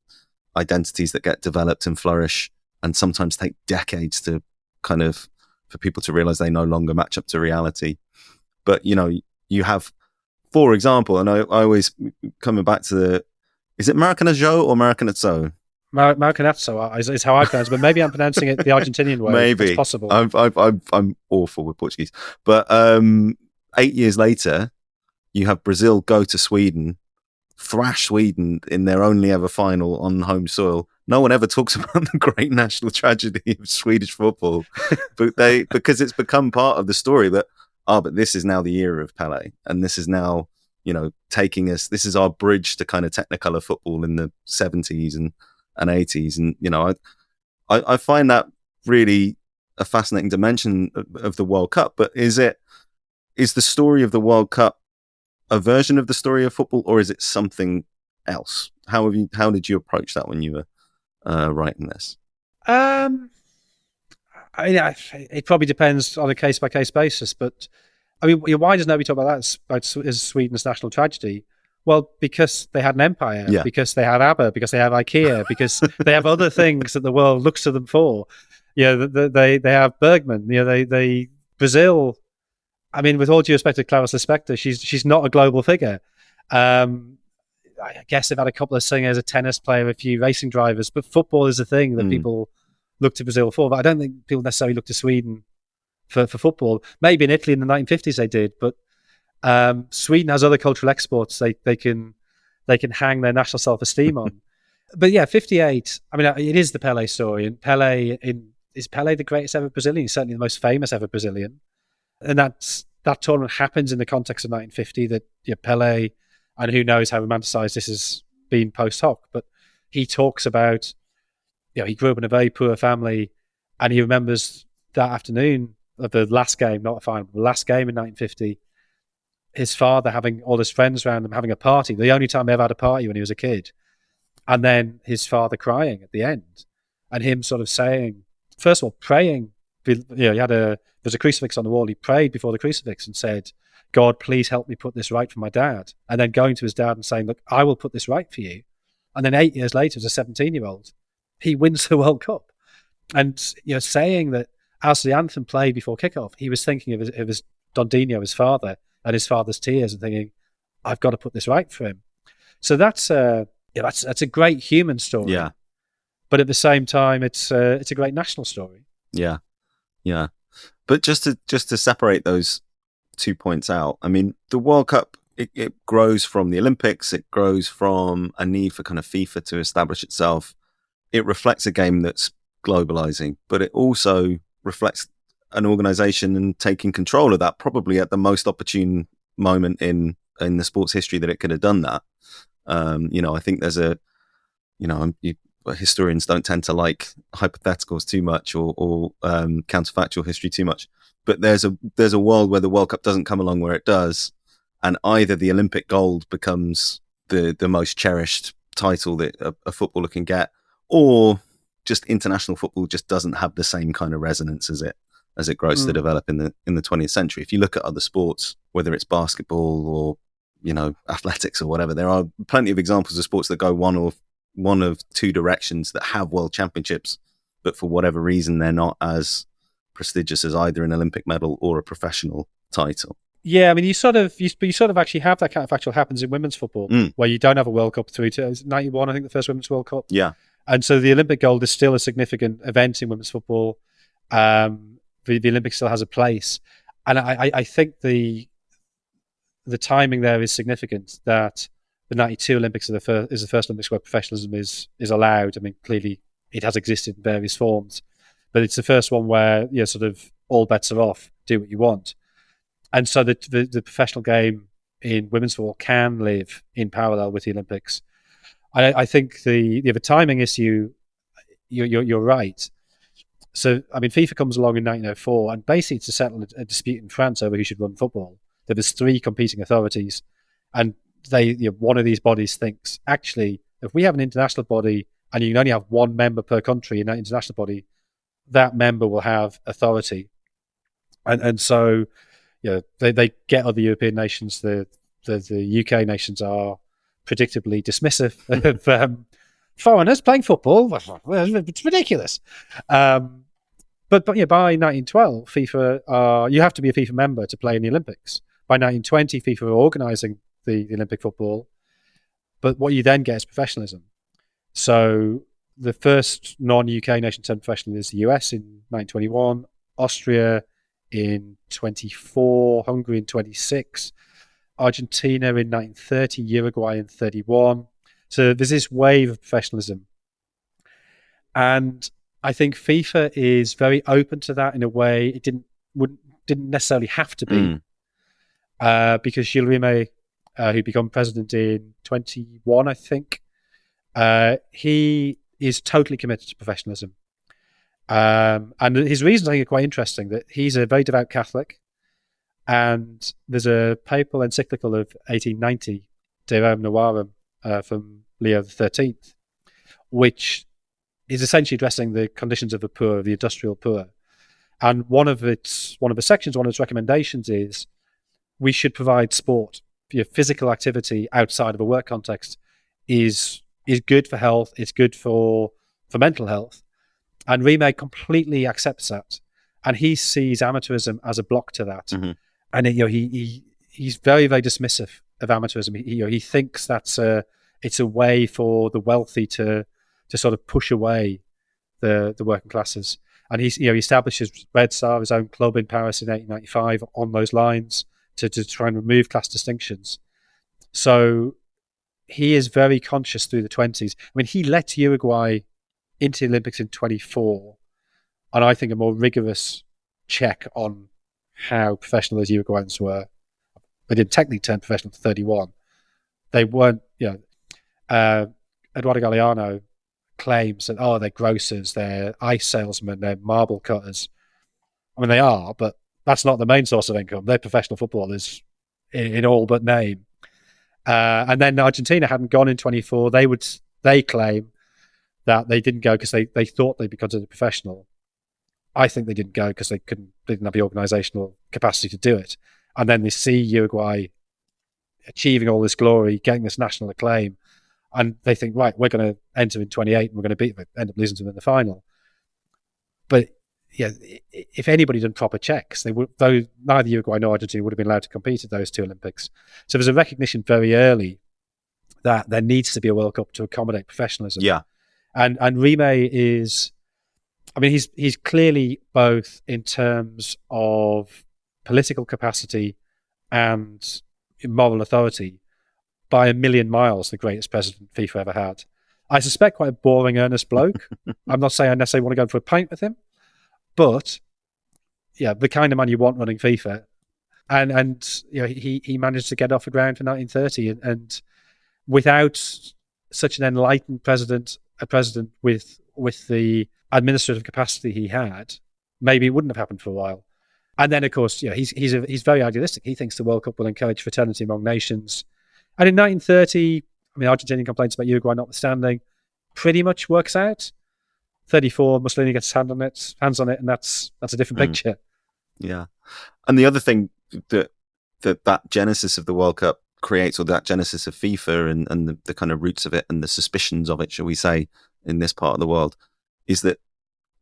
identities that get developed and flourish and sometimes take decades to kind of for people to realize they no longer match up to reality. But you have, for example, and I always coming back to is it Maracanazo or Maracanazo? Maracanazo is how I pronounce it, but maybe I'm pronouncing it the Argentinian way. Maybe it's possible. I'm awful with Portuguese, but 8 years later, you have Brazil go to Sweden, thrash Sweden in their only ever final on home soil. No one ever talks about the great national tragedy of Swedish football, but because it's become part of the story that but this is now the era of Pelé, and this is now taking us. This is our bridge to kind of Technicolor football in the 70s and 80s, and I find that really a fascinating dimension of the World Cup. But is the story of the World Cup a version of the story of football, or is it something else? How did you approach that when you were writing this? It probably depends on a case by case basis, but I mean, why does nobody talk about that as Sweden's national tragedy? Well, because they had an empire, because they had ABBA, because they have IKEA, because they have other things that the world looks to them for. They have Bergman. They Brazil. I mean, with all due respect to Clarice Lispector, she's not a global figure. I guess they've had a couple of singers, a tennis player, a few racing drivers, but football is a thing that people look to Brazil for. But I don't think people necessarily look to Sweden for football. Maybe in Italy in the 1950s they did, but Sweden has other cultural exports they can hang their national self-esteem on. But yeah, 58. I mean, it is the Pelé story, and is Pelé the greatest ever Brazilian? He's certainly the most famous ever Brazilian. And that tournament happens in the context of 1950. That Pelé, and who knows how romanticized this has been post hoc, but he talks about he grew up in a very poor family, and he remembers that afternoon of the last game, not a final, but the last game in 1950. His father having all his friends around him having a party. The only time he ever had a party when he was a kid, and then his father crying at the end, and him sort of saying, first of all, praying. There's a crucifix on the wall. He prayed before the crucifix and said, God, please help me put this right for my dad. And then going to his dad and saying, look, I will put this right for you. And then 8 years later, as a 17-year-old, he wins the World Cup. And saying that as the anthem played before kickoff, he was thinking of his Dondinho, his father, and his father's tears, and thinking, I've got to put this right for him. So that's a great human story. Yeah. But at the same time, it's a great national story. Yeah. Yeah. But just to separate those 2 points out, I mean, the World Cup, it grows from the Olympics. It grows from a need for kind of FIFA to establish itself. It reflects a game that's globalizing, but it also reflects an organization and taking control of that, probably at the most opportune moment in the sports history that it could have done that. I think there's historians don't tend to like hypotheticals too much or counterfactual history too much. But there's a world where the World Cup doesn't come along where it does, and either the Olympic gold becomes the most cherished title that a footballer can get, or just international football just doesn't have the same kind of resonance as it grows to develop in the 20th century. If you look at other sports, whether it's basketball or athletics or whatever, there are plenty of examples of sports that go one of two directions that have world championships, but for whatever reason they're not as prestigious as either an Olympic medal or a professional title. Yeah, I mean, you sort of actually have that counterfactual happens in women's football, where you don't have a World Cup through to 91, I think, the first women's World Cup. Yeah. And so the Olympic gold is still a significant event in women's football. The Olympics still has a place. And I think the timing there is significant, that the 92 Olympics is the first Olympics where professionalism is allowed. I mean, clearly it has existed in various forms, but it's the first one where sort of all bets are off, do what you want. And so the professional game in women's football can live in parallel with the Olympics. I think the timing issue, you're right. So, I mean, FIFA comes along in 1904, and basically to settle a dispute in France over who should run football. There was 3 competing authorities, and one of these bodies thinks, actually, if we have an international body and you can only have one member per country in that international body, that member will have authority. And so, they get other European nations. The UK nations are predictably dismissive of foreigners playing football. It's ridiculous. But by 1912, FIFA you have to be a FIFA member to play in the Olympics. By 1920, FIFA are organising the Olympic football, but what you then get is professionalism. So the first non-UK nation to turn professional is the US in 1921, Austria in 24, Hungary in 26, Argentina in 1930, Uruguay in 31. So there's this wave of professionalism. And I think FIFA is very open to that in a way it didn't necessarily have to be. Because Gilles Rimet, who became president in 21, I think, he is totally committed to professionalism. And his reasons, I think, are quite interesting. That he's a very devout Catholic, and there's a papal encyclical of 1890, De Rerum Novarum, from Leo XIII, which is essentially addressing the conditions of the poor, the industrial poor. And one of the sections, one of its recommendations is we should provide sport. Physical activity outside of a work context is good for health. It's good for mental health. And Rimet completely accepts that, and he sees amateurism as a block to that. Mm-hmm. And he's very, very dismissive of amateurism. He thinks that's it's a way for the wealthy to sort of push away the working classes. And he establishes Red Star, his own club in Paris in 1895, on those lines to try and remove class distinctions. So he is very conscious through the 20s. I mean, he let Uruguay into the Olympics in 24, and I think a more rigorous check on how professional those Uruguayans were. They didn't technically turn professional to 31. They weren't, Eduardo Galeano claims that, they're grocers, they're ice salesmen, they're marble cutters. I mean, they are, but that's not the main source of income. They're professional footballers in all but name. And then Argentina hadn't gone in 24. They claim that they didn't go because they thought they'd be considered professional. I think they didn't go because they didn't have the organisational capacity to do it. And then they see Uruguay achieving all this glory, getting this national acclaim, and they think, right, we're going to enter in 28 and we're going to beat them, end up losing to them in the final. But if anybody done proper checks, though neither Uruguay nor Argentina would have been allowed to compete at those 2 Olympics. So there's a recognition very early that there needs to be a World Cup to accommodate professionalism. Yeah. And Rimet is, I mean, he's clearly both in terms of political capacity and moral authority by a million miles the greatest president FIFA ever had. I suspect quite a boring, earnest bloke. I'm not saying I necessarily want to go for a pint with him, but the kind of man you want running FIFA. And he managed to get off the ground for 1930, and without such an enlightened a president with the administrative capacity he had, maybe it wouldn't have happened for a while. And then, of course, he's very idealistic. He thinks the World Cup will encourage fraternity among nations. And in 1930, I mean, Argentinian complaints about Uruguay notwithstanding, pretty much works out. 34, Mussolini gets hands on it, and that's a different picture. Yeah. And the other thing that genesis of the World Cup creates, or that genesis of FIFA and the kind of roots of it and the suspicions of it, shall we say, in this part of the world, is that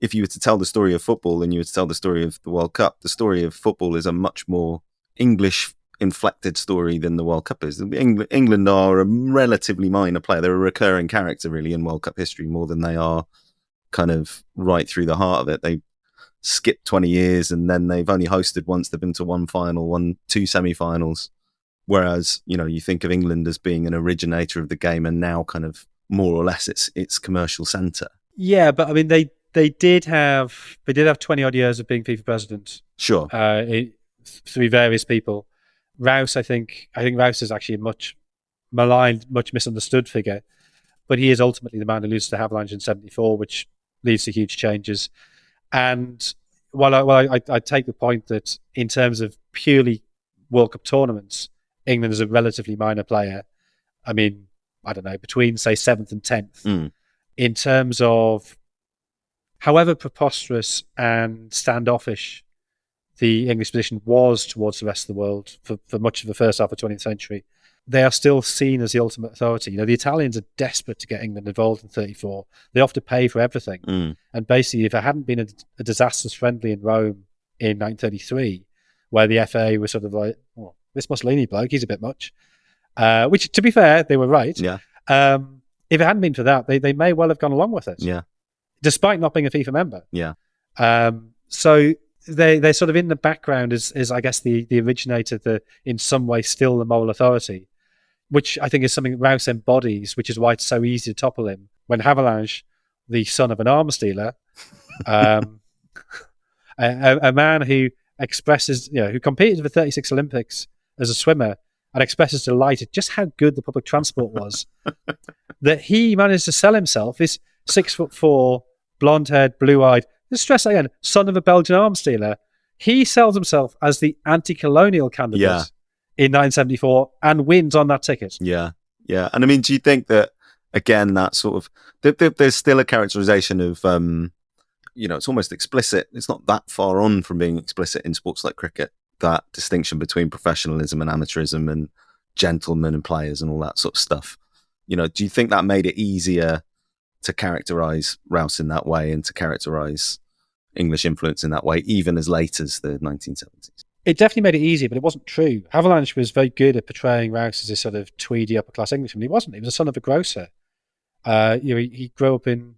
if you were to tell the story of football and you were to tell the story of the World Cup, the story of football is a much more English inflected story than the World Cup is. England are a relatively minor player. They're a recurring character really in World Cup history more than they are kind of right through the heart of it. They skipped 20 years and then they've only hosted once. They've been to one final, two semi-finals. Whereas, you think of England as being an originator of the game and now kind of more or less its commercial centre. Yeah, but I mean, they did have 20 odd years of being FIFA president. Sure. Through various people. Rouse, I think Rouse is actually a much maligned, much misunderstood figure, but he is ultimately the man who loses to Havelange in 74, which leads to huge changes. And while I take the point that in terms of purely World Cup tournaments, England is a relatively minor player. I mean, I don't know, between say 7th and 10th. In terms of however preposterous and standoffish the English position was towards the rest of the world for much of the first half of the 20th century, they are still seen as the ultimate authority. The Italians are desperate to get England involved in 34. They offer to pay for everything. And basically, if it hadn't been a disastrous friendly in Rome in 1933, where the FA was sort of like, well, this Mussolini bloke, he's a bit much, which, to be fair, they were right. Yeah. If it hadn't been for that, they may well have gone along with it. Yeah. Despite not being a FIFA member. Yeah. So they're sort of in the background as I guess the originator, in some way still the moral authority, which I think is something that Rouse embodies, which is why it's so easy to topple him. When Havelange, the son of an arms dealer, a man who expresses, who competed for the 36 Olympics as a swimmer and expresses delight at just how good the public transport was, that he managed to sell himself, this 6'4", blonde-haired, blue-eyed, let's stress that again, son of a Belgian arms dealer. He sells himself as the anti-colonial candidate in 1974 and wins on that ticket. Yeah, yeah. And I mean, do you think that, again, that sort of, there's still a characterization of, it's almost explicit. It's not that far on from being explicit in sports like cricket, that distinction between professionalism and amateurism and gentlemen and players and all that sort of stuff. Do you think that made it easier to characterize Rouse in that way and to characterize English influence in that way, even as late as the 1970s? It definitely made it easier, but it wasn't true. Havelange was very good at portraying Rouse as a sort of tweedy upper-class Englishman. He wasn't. He was the son of a grocer. He grew up in,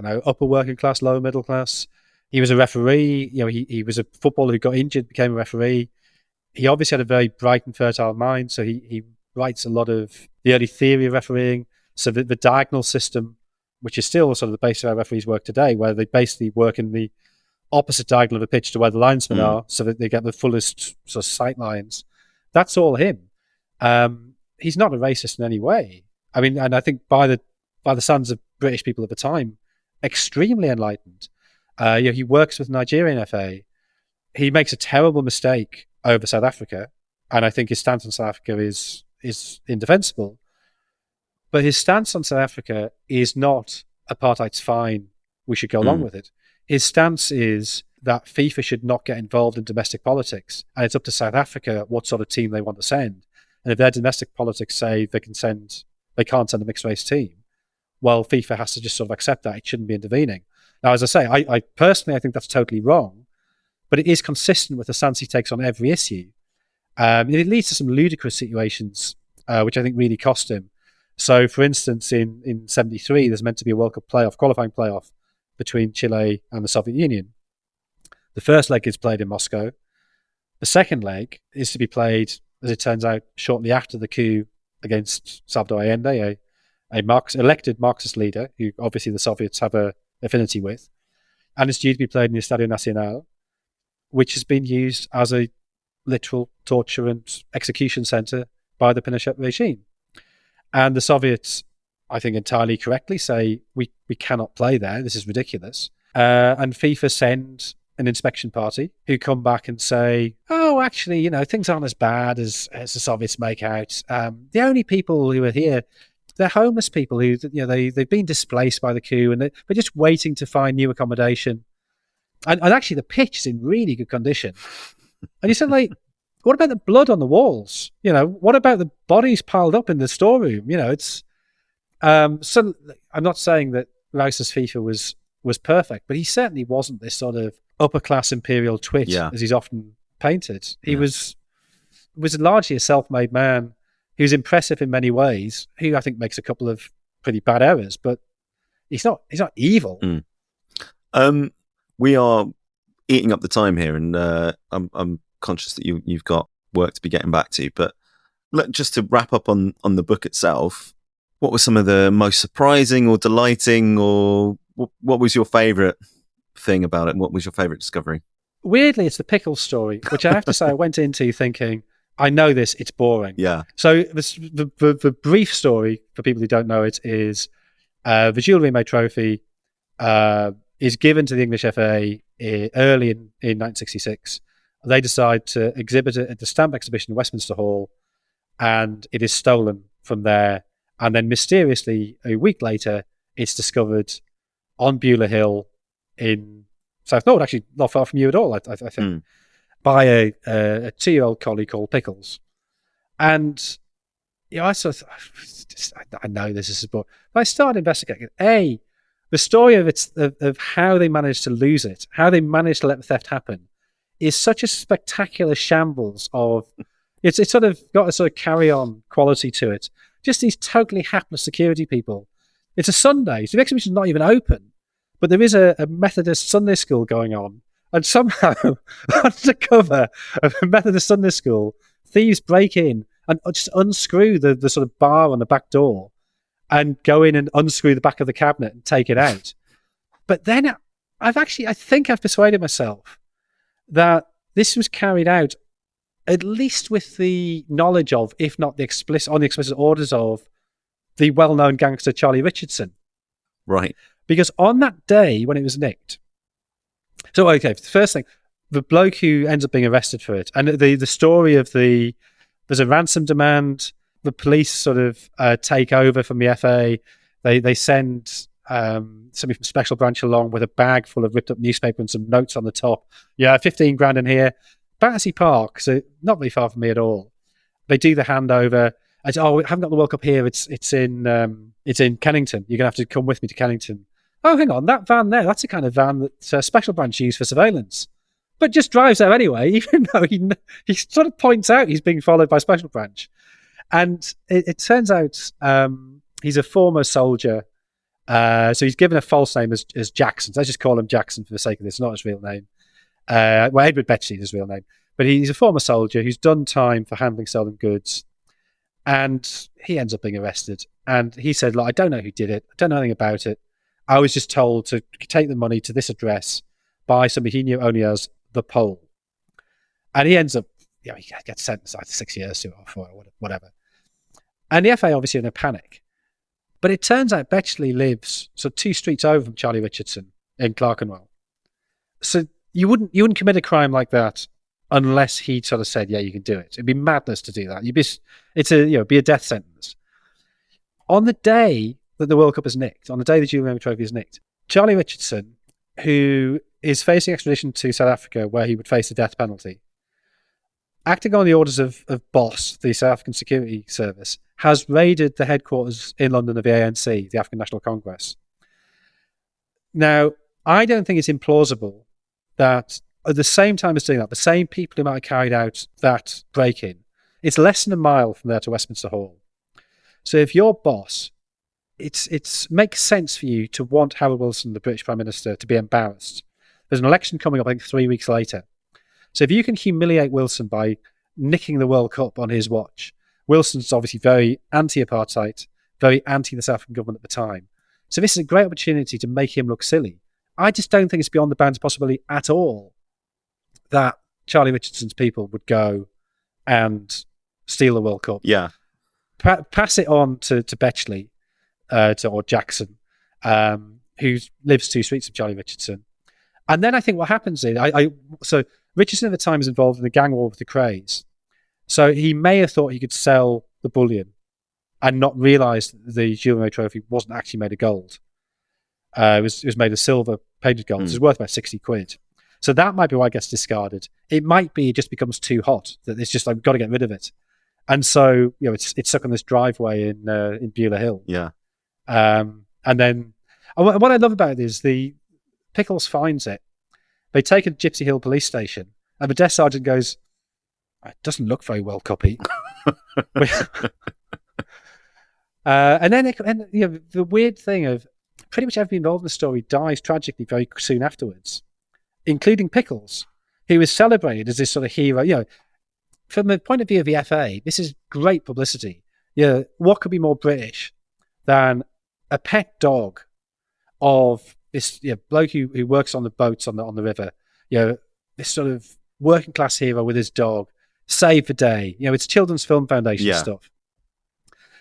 upper working class, lower middle class. He was a referee. He was a footballer who got injured, became a referee. He obviously had a very bright and fertile mind, so he writes a lot of the early theory of refereeing. So the diagonal system, which is still sort of the basis of how referees work today, where they basically work in the opposite diagonal of the pitch to where the linesmen are, so that they get the fullest sort of sight lines. That's all him. He's not a racist in any way. I mean, and I think by the standards of British people at the time, extremely enlightened. He works with Nigerian FA. He makes a terrible mistake over South Africa, and I think his stance on South Africa is indefensible. But his stance on South Africa is not apartheid's fine, we should go along with it. His stance is that FIFA should not get involved in domestic politics, and it's up to South Africa what sort of team they want to send. And if their domestic politics say they can't send a mixed race team, well, FIFA has to just sort of accept that. It shouldn't be intervening. Now, as I say, I personally, I think that's totally wrong, but it is consistent with the stance he takes on every issue. It leads to some ludicrous situations, which I think really cost him. So, for instance, in 73, there's meant to be a World Cup qualifying playoff between Chile and the Soviet Union. The first leg is played in Moscow. The second leg is to be played, as it turns out, shortly after the coup against Salvador Allende, a elected Marxist leader who obviously the Soviets have an affinity with. And it's due to be played in the Estadio Nacional, which has been used as a literal torture and execution centre by the Pinochet regime. And the Soviets, I think entirely correctly, say, we cannot play there. This is ridiculous. And FIFA send an inspection party who come back and say, oh, actually, things aren't as bad as the Soviets make out. The only people who are here, they're homeless people who, they've been displaced by the coup and they're just waiting to find new accommodation. And actually, the pitch is in really good condition. And you said, like, what about the blood on the walls? What about the bodies piled up in the storeroom? It's so. I'm not saying that Raus's FIFA was perfect, but he certainly wasn't this sort of upper class imperial twit as he's often painted. He was largely a self-made man who's impressive in many ways. Who I think makes a couple of pretty bad errors, but he's not evil. We are eating up the time here, and I'm conscious that you've got work to be getting back to. But just to wrap up on the book itself, what were some of the most surprising or delighting, or what was your favourite thing about it? What was your favourite discovery? Weirdly, it's the pickles story, which I have to say I went into thinking, I know this, it's boring. Yeah. So the brief story, for people who don't know it, is the Jules Rimet Trophy is given to the English FA early in 1966. They decide to exhibit it at the Stamp Exhibition in Westminster Hall, and it is stolen from there. And then mysteriously, a week later, it's discovered on Beulah Hill in South Norwood, actually not far from you at all, I think, by a 2-year-old collie called Pickles. And I sort of I know this is boring. But I started investigating it. The story of how they managed to lose it, how they managed to let the theft happen, is such a spectacular shambles of it's sort of got a sort of carry-on quality to it. Just these totally hapless security people. It's a Sunday, so the exhibition's not even open, but there is a Methodist Sunday school going on, and somehow under the cover of a Methodist Sunday school, thieves break in and just unscrew the sort of bar on the back door and go in and unscrew the back of the cabinet and take it out. But then I think I've persuaded myself that this was carried out at least with the knowledge of, if not the explicit orders of, the well-known gangster Charlie Richardson. Right. Because on that day when it was nicked, so okay, the first thing, the bloke who ends up being arrested for it, and the story of there's a ransom demand, the police sort of take over from the FA, they send somebody from Special Branch along with a bag full of ripped up newspaper and some notes on the top. Yeah, 15 grand in here. Battersea Park, so not very far from me at all. They do the handover. I say, we haven't got the World Cup here. It's in Kennington. You're gonna have to come with me to Kennington. Oh, hang on, that van there. That's the kind of van that Special Branch used for surveillance, but just drives there anyway. Even though he sort of points out he's being followed by Special Branch, and it turns out he's a former soldier. So he's given a false name as Jackson. So let's just call him Jackson for the sake of this. Not his real name. Edward Betchley is his real name, but he's a former soldier who's done time for handling stolen goods, and he ends up being arrested. And he said, "Look, I don't know who did it. I don't know anything about it. I was just told to take the money to this address by somebody he knew only as the Pole." And he ends up, he gets sentenced like 6 years to it or whatever. And the FA obviously in a panic. But it turns out Betchley lives 2 streets over from Charlie Richardson in Clerkenwell. So you wouldn't commit a crime like that unless he sort of said, "Yeah, you can do it." It'd be madness to do that. Be a death sentence. On the day that the World Cup is nicked, on the day the Jules Rimet Trophy is nicked, Charlie Richardson, who is facing extradition to South Africa, where he would face the death penalty, acting on the orders of BOSS, the South African Security Service, has raided the headquarters in London of the ANC, the African National Congress. Now, I don't think it's implausible that at the same time as doing that, the same people who might have carried out that break-in, it's less than a mile from there to Westminster Hall. So if you're BOSS, it makes sense for you to want Harold Wilson, the British Prime Minister, to be embarrassed. There's an election coming up, I think, 3 weeks later. So if you can humiliate Wilson by nicking the World Cup on his watch, Wilson's obviously very anti-apartheid, very anti the South African government at the time. So this is a great opportunity to make him look silly. I just don't think it's beyond the bounds of possibility at all that Charlie Richardson's people would go and steal the World Cup. Yeah. pass it on to Betchley or Jackson, who lives 2 streets of Charlie Richardson. And then I think what happens is, so Richardson at the time is involved in the gang war with the Krays. So he may have thought he could sell the bullion and not realise that the Gilles Remy trophy wasn't actually made of gold. It was made of silver, painted gold. It was worth about 60 quid. So that might be why it gets discarded. It might be it just becomes too hot, that it's just like, we've got to get rid of it. And so, it's stuck on this driveway in Beulah Hill. Yeah. And then, what I love about it is the Pickles finds it. They take it to Gypsy Hill police station, and the desk sergeant goes, "It doesn't look very well copied." And then, the weird thing of pretty much everybody involved in the story dies tragically very soon afterwards, including Pickles, who is celebrated as this sort of hero. From the point of view of the FA, this is great publicity. What could be more British than a pet dog of this bloke who works on the boats on the river? This sort of working class hero with his dog, save the day. It's Children's Film Foundation stuff.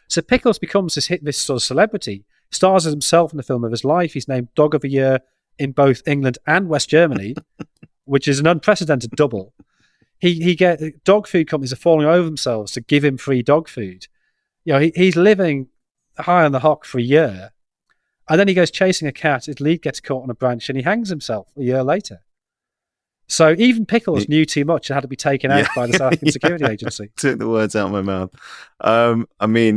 So Pickles becomes this sort of celebrity. Stars as himself in the film of his life. He's named Dog of the Year in both England and West Germany, which is an unprecedented double. Dog food companies are falling over themselves to give him free dog food. He's living high on the hock for a year, and then he goes chasing a cat. His lead gets caught on a branch, and he hangs himself a year later. So even Pickles knew too much and had to be taken out by the South African Security Agency. Took the words out of my mouth.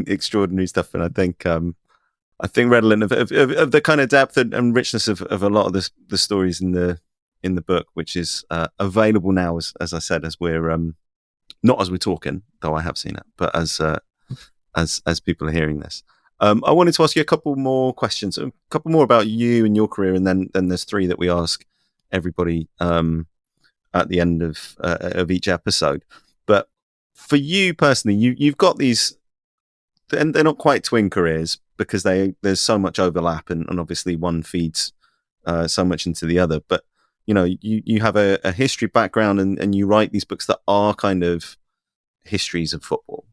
Extraordinary stuff, and I think redolent of the kind of depth and richness of a lot of the stories in the book, which is available now, as I said, as we're not as we're talking, though I have seen it, but as people are hearing this. I wanted to ask you a couple more questions, a couple more about you and your career, and then there's 3 that we ask everybody at the end of each episode. But for you personally, you've got these, and they're not quite twin careers because there's so much overlap, and obviously one feeds so much into the other. But you have a history background, and you write these books that are kind of histories of football,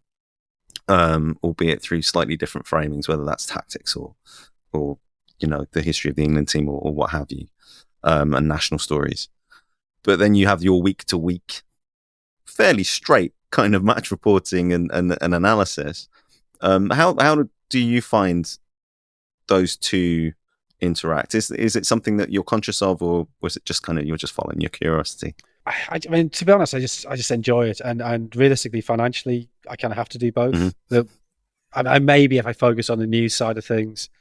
albeit through slightly different framings, whether that's tactics or the history of the England team or what have you, and national stories. But then you have your week-to-week, fairly straight kind of match reporting and analysis. How do you find those two interact? Is it something that you're conscious of, or was it just kind of you're just following your curiosity? I mean, to be honest, I just enjoy it, and realistically, financially, I kind of have to do both. Mm-hmm. Maybe if I focus on the news side of things,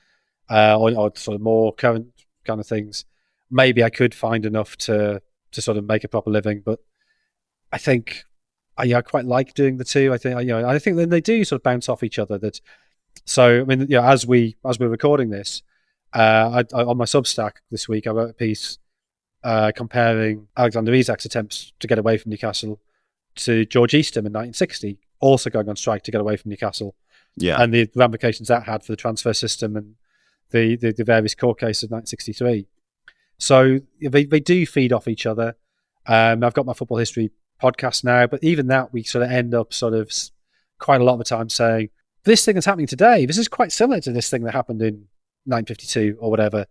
or sort of more current kind of things, maybe I could find enough to sort of make a proper living. But I think I quite like doing the two. I think then they do sort of bounce off each other. So I mean, as we're recording this, I on my Substack this week, I wrote a piece comparing Alexander Isak's attempts to get away from Newcastle to George Eastham in 1960, also going on strike to get away from Newcastle. Yeah, and the ramifications that had for the transfer system and the various court cases of 1963. So they do feed off each other. I've got my football history podcast now, but even that, we sort of end up sort of quite a lot of the time saying, this thing that's happening today, this is quite similar to this thing that happened in 1952 or whatever.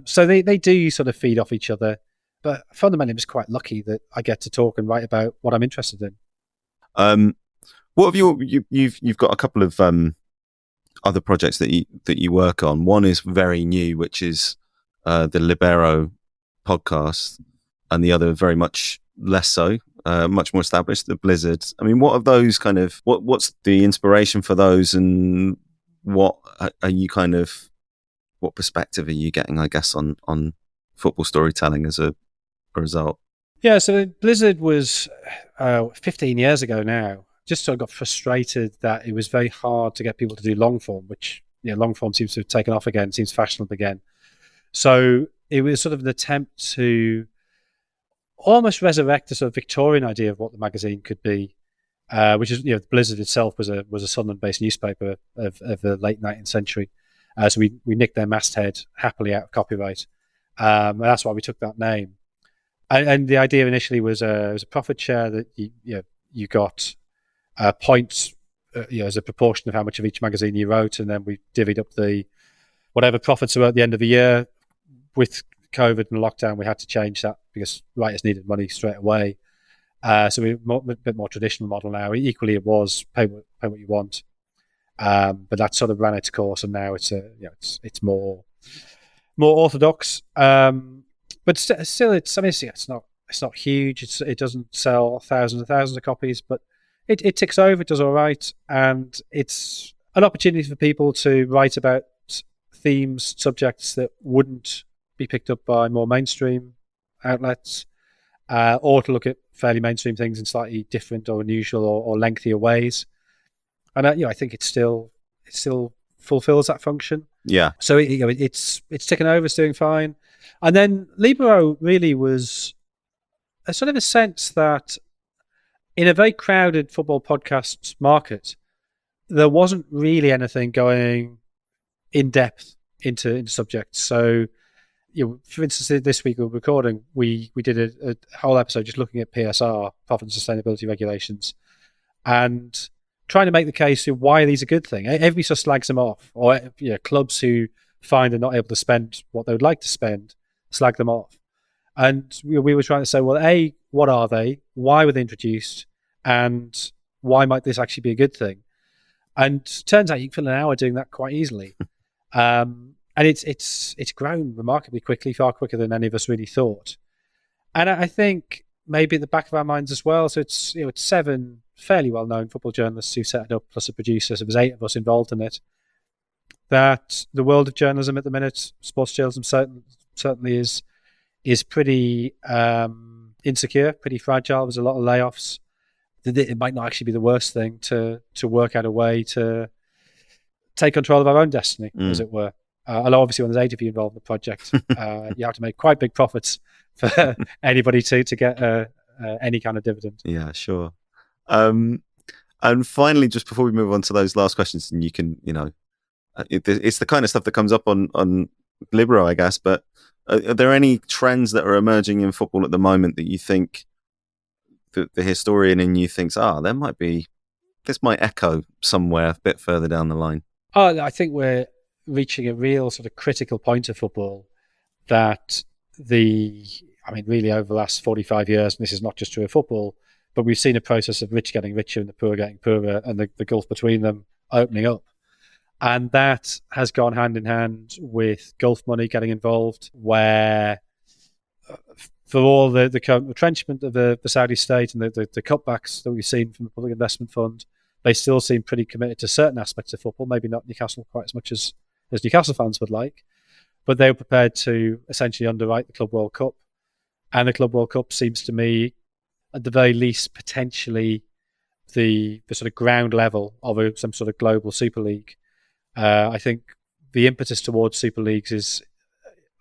So they do sort of feed off each other, but fundamentally I'm just quite lucky that I get to talk and write about what I'm interested in. What have you've got a couple of other projects that you work on. One is very new, which is the Libero podcast, and the other very much less so, much more established, the Blizzard. I mean, what of those kind of what's the inspiration for those, and what are you kind of, what perspective are you getting, I guess, on football storytelling as a result? Yeah, so Blizzard was 15 years ago now. Just sort of got frustrated that it was very hard to get people to do long form, which long form seems to have taken off again, seems fashionable again. So it was sort of an attempt to almost resurrect a sort of Victorian idea of what the magazine could be, which is, Blizzard itself was a Sunderland-based newspaper of the late 19th century. So we nicked their masthead happily out of copyright. And that's why we took that name. And the idea initially was a profit share that you got points as a proportion of how much of each magazine you wrote, and then we divvied up the whatever profits were at the end of the year. With COVID and lockdown, we had to change that because writers needed money straight away. So we're a bit more traditional model now. Equally, it was pay what you want, but that sort of ran its course, and now it's it's more orthodox. But still, it's not huge. It doesn't sell thousands and thousands of copies, but it ticks over. It does all right, and it's an opportunity for people to write about themes, subjects that wouldn't be picked up by more mainstream outlets, or to look at fairly mainstream things in slightly different or unusual or lengthier ways. And I think it still fulfills that function. Yeah. So it's ticking over. It's doing fine. And then Libero really was a sort of a sense that in a very crowded football podcast market, there wasn't really anything going in depth into subjects. So, for instance, this week we were recording, we did a whole episode just looking at PSR, profit and sustainability regulations, and trying to make the case of why these are a good thing. Everybody sort of slags them off, or clubs who find they're not able to spend what they would like to spend, slag them off. And we were trying to say, well, A, what are they? Why were they introduced? And why might this actually be a good thing? And turns out you can fill an hour doing that quite easily. And it's grown remarkably quickly, far quicker than any of us really thought. And I think maybe at the back of our minds as well. So it's 7 fairly well-known football journalists who set it up, plus a producer. So there's 8 of us involved in it. That the world of journalism at the minute, sports journalism certainly is pretty insecure, pretty fragile. There's a lot of layoffs. It might not actually be the worst thing to work out a way to take control of our own destiny, as it were. Although obviously when there's 8 of you involved in the project, you have to make quite big profits for anybody to get any kind of dividend. Yeah, sure. And finally, just before we move on to those last questions, and you can, it's the kind of stuff that comes up on Libero, I guess, but are there any trends that are emerging in football at the moment that you think the historian in you thinks, this might echo somewhere a bit further down the line? I think we're reaching a real sort of critical point of football that really over the last 45 years, and this is not just true of football, but we've seen a process of rich getting richer and the poor getting poorer, and the gulf between them opening up. And that has gone hand in hand with Gulf money getting involved, where for all the current retrenchment of the Saudi state and the cutbacks that we've seen from the Public Investment Fund, they still seem pretty committed to certain aspects of football, maybe not Newcastle quite as much as Newcastle fans would like, but they were prepared to essentially underwrite the Club World Cup. And the Club World Cup seems to me, at the very least, potentially the sort of ground level of some sort of global Super League. I think the impetus towards Super Leagues is,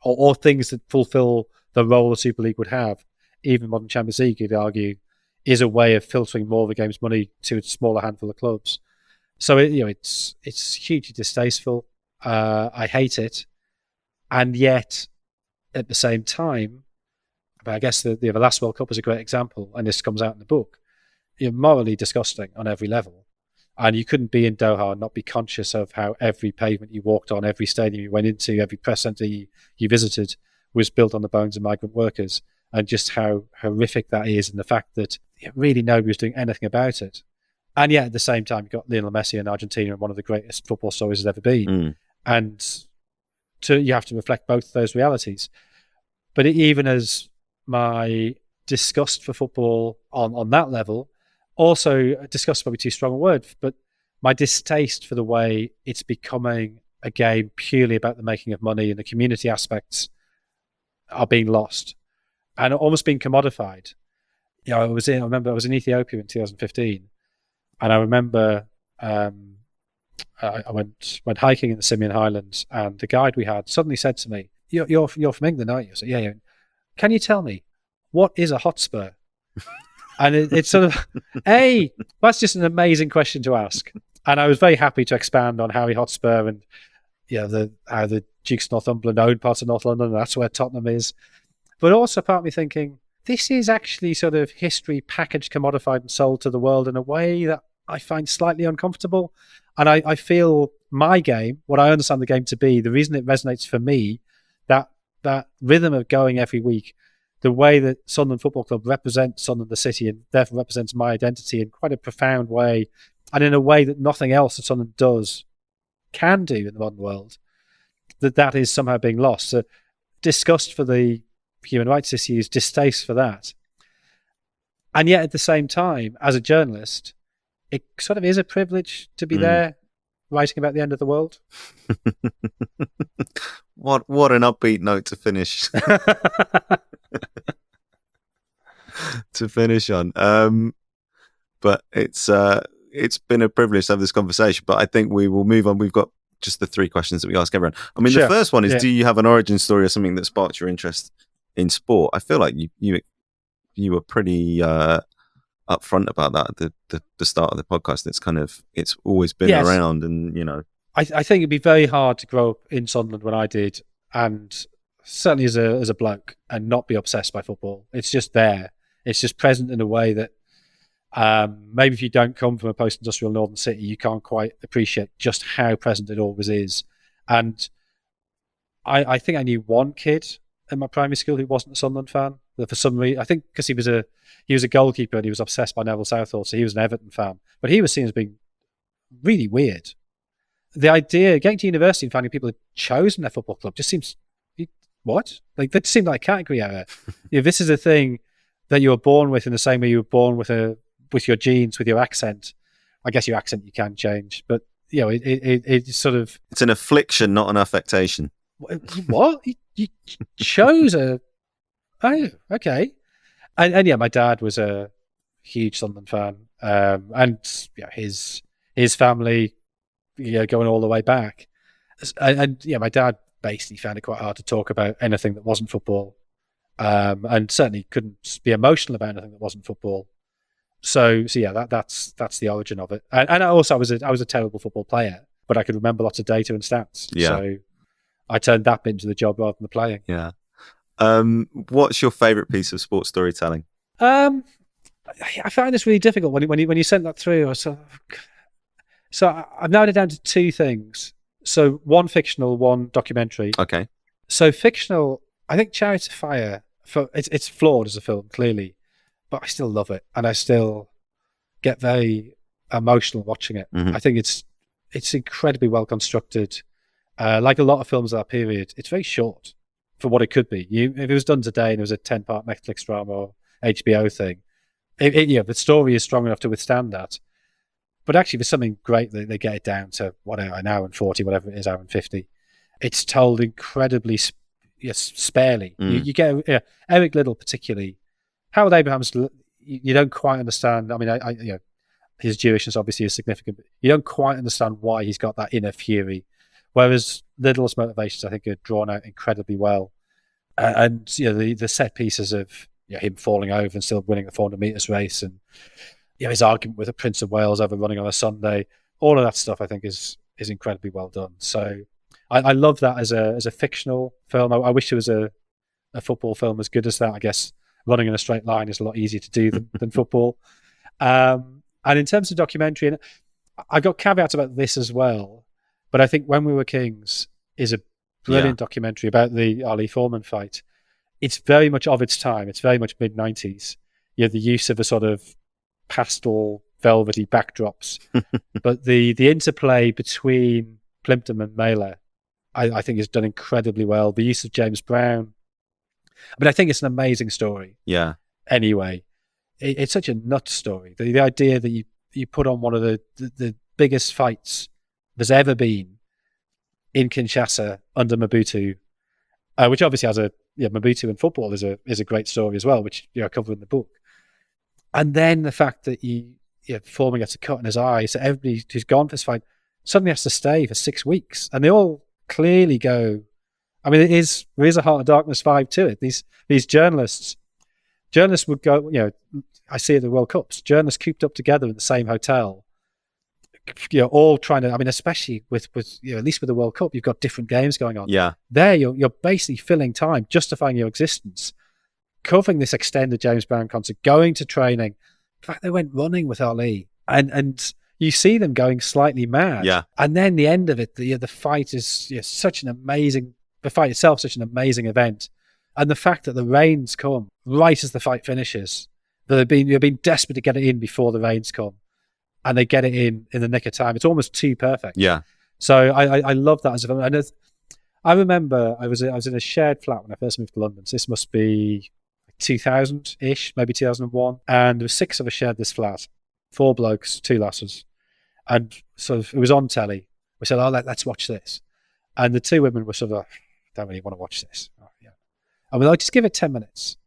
or things that fulfill the role a Super League would have, even modern Champions League, you'd argue, is a way of filtering more of the game's money to a smaller handful of clubs. So it's hugely distasteful. I hate it, and yet at the same time, but I guess the last World Cup is a great example, and this comes out in the book. You're morally disgusting on every level. And you couldn't be in Doha and not be conscious of how every pavement you walked on, every stadium you went into, every press centre you visited was built on the bones of migrant workers, and just how horrific that is, and the fact that really nobody was doing anything about it. And yet at the same time, you've got Lionel Messi in Argentina, and one of the greatest football stories there's ever been. And you have to reflect both of those realities. But even as my disgust for football on that level, also, disgust is probably too strong a word, but my distaste for the way it's becoming a game purely about the making of money, and the community aspects are being lost and almost being commodified. I remember I was in Ethiopia in 2015, and I remember I went hiking in the Simien Highlands, and the guide we had suddenly said to me, "You're from England, aren't you?" I said, "Yeah. Can you tell me what is a hotspur?" And it's sort of, that's just an amazing question to ask. And I was very happy to expand on Harry Hotspur and how the Dukes of Northumberland own parts of North London, and that's where Tottenham is. But also part of me thinking, this is actually sort of history packaged, commodified, and sold to the world in a way that I find slightly uncomfortable. And I feel my game, what I understand the game to be, the reason it resonates for me, that rhythm of going every week, the way that Sunderland Football Club represents Sunderland the city and therefore represents my identity in quite a profound way, and in a way that nothing else that Sunderland can do in the modern world, that is somehow being lost. So disgust for the human rights issues, distaste for that. And yet at the same time, as a journalist, it sort of is a privilege to be there writing about the end of the world. What an upbeat note to finish on. But it's been a privilege to have this conversation, but I think we will move on. We've got just the 3 questions that we ask everyone. I mean, sure. The first one is, do you have an origin story or something that sparked your interest in sport? I feel like you were pretty upfront about that at the start of the podcast. It's always been around, and I think it'd be very hard to grow up in Sunderland when I did, and certainly as a bloke, and not be obsessed by football. It's just there. It's just present in a way that maybe if you don't come from a post-industrial northern city, you can't quite appreciate just how present it always is. And I think I knew one kid in my primary school who wasn't a Sunderland fan. That for some reason, I think because he was a goalkeeper and he was obsessed by Neville Southall, so he was an Everton fan. But he was seen as being really weird. The idea of getting to university and finding people who'd chosen their football club just seems, what? Like, that seemed like a category error. This is a thing that you were born with in the same way you were born with your genes, with your accent. I guess your accent you can change, but it's sort of, it's an affliction, not an affectation. What? You chose a... Oh, okay. And yeah, my dad was a huge Sunderland fan, and his family, going all the way back. And my dad basically found it quite hard to talk about anything that wasn't football, and certainly couldn't be emotional about anything that wasn't football. So yeah, that's the origin of it. And also, I was a terrible football player, but I could remember lots of data and stats. Yeah. So I turned that bit into the job rather than the playing. Yeah. What's your favourite piece of sports storytelling? I find this really difficult when you sent that through. So I've narrowed it down to 2 things. So one fictional, one documentary. Okay. So fictional, I think Chariots of Fire. It's flawed as a film, clearly, but I still love it, and I still get very emotional watching it. Mm-hmm. I think it's incredibly well constructed. Like a lot of films of that period, it's very short for what it could be. If it was done today and it was a 10-part Netflix drama or HBO thing, the story is strong enough to withstand that. But actually, there's something great that they get it down to an hour and 40, whatever it is, hour and 50. It's told incredibly sparely. You get Eric Liddell particularly. Harold Abrahams, you don't quite understand. I mean, his Jewishness obviously is significant, but you don't quite understand why he's got that inner fury. Whereas Liddell's motivations, I think, are drawn out incredibly well. And the set pieces of him falling over and still winning the 400 metres race, and his argument with the Prince of Wales over running on a Sunday, all of that stuff I think is incredibly well done. So I love that as a fictional film. I wish there was a football film as good as that. I guess running in a straight line is a lot easier to do than football. And in terms of documentary, and I got caveats about this as well, but I think When We Were Kings is a brilliant documentary about the Ali Foreman fight. It's very much of its time. It's very much mid-90s. The use of a sort of pastel, velvety backdrops. But the interplay between Plimpton and Mailer, I think is done incredibly well. The use of James Brown. I mean, I think it's an amazing story. Yeah. Anyway, it's such a nut story. The idea that you put on one of the biggest fights there's ever been in Kinshasa under Mobutu, which obviously has Mobutu in football is a great story as well, which I cover in the book. And then the fact that Foreman gets a cut in his eye, so everybody who's gone for this fight suddenly has to stay for 6 weeks, and they all clearly go. I mean, there is a Heart of Darkness vibe to it. These journalists would go. I see it at the World Cups. Journalists cooped up together in the same hotel. All trying to. I mean, especially with at least with the World Cup, you've got different games going on. Yeah. There, you're basically filling time, justifying your existence, covering this extended James Brown concert, going to training. In fact, they went running with Ali, and you see them going slightly mad. Yeah. And then the end of it, the fight is such an amazing, the fight itself, such an amazing event. And the fact that the rains come right as the fight finishes, they've been desperate to get it in before the rains come, and they get it in the nick of time. It's almost too perfect. Yeah. So I love that as a film. And I remember I was in a shared flat when I first moved to London. So this must be 2000-ish, maybe 2001. And there were 6 of us shared this flat, 4 blokes, 2 lasses. And so it was on telly. We said, oh, let's watch this. And the 2 women were sort of, don't really want to watch this. Oh, yeah. And we're like, just give it 10 minutes.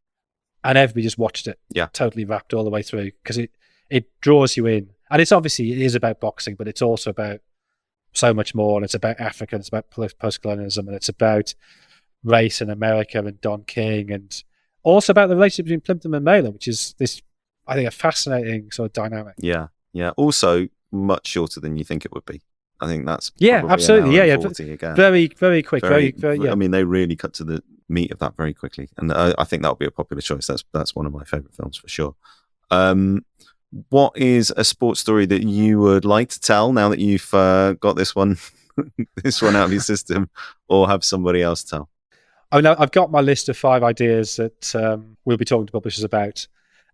And everybody just watched it. Yeah. Totally wrapped all the way through, because it draws you in. And it is about boxing, but it's also about so much more. And it's about Africa, and it's about post-colonialism, and it's about race in America and Don King, and also about the relationship between Plimpton and Mailer, which is this, I think, a fascinating sort of dynamic. Yeah. Yeah. Also, much shorter than you think it would be. I think that's absolutely. Again. Very, very quick. Very, yeah. I mean, they really cut to the meat of that very quickly, and I think that would be a popular choice. That's one of my favorite films for sure. What is a sports story that you would like to tell now that you've got this one out of your system, or have somebody else tell? I mean, I've got my list of 5 ideas that we'll be talking to publishers about.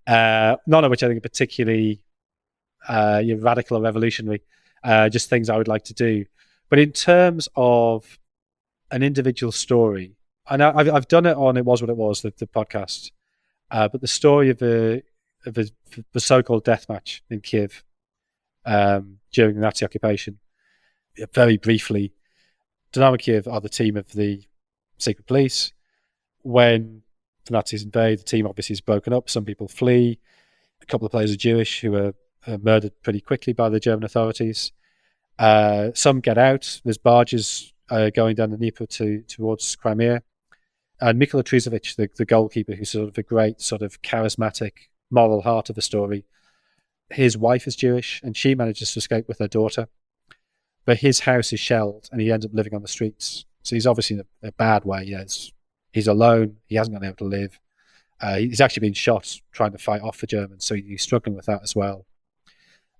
None of which I think are particularly radical or revolutionary. Just things I would like to do. But in terms of an individual story, and I've done it on It Was What It Was, the podcast, but the story of the so-called death match in Kiev during the Nazi occupation. Very briefly, Dynamo Kiev are the team of the secret police. When the Nazis invade, the team obviously is broken up. Some people flee. A couple of players are Jewish, who are murdered pretty quickly by the German authorities. Some get out. There's barges going down the Dnieper towards Crimea. And Mikola Truzovic, the goalkeeper, who's sort of a great sort of charismatic moral heart of the story, his wife is Jewish, and she manages to escape with her daughter. But his house is shelled, and he ends up living on the streets. So he's obviously in a bad way. He's alone. He hasn't got anywhere to live. He's actually been shot trying to fight off the Germans, so he's struggling with that as well.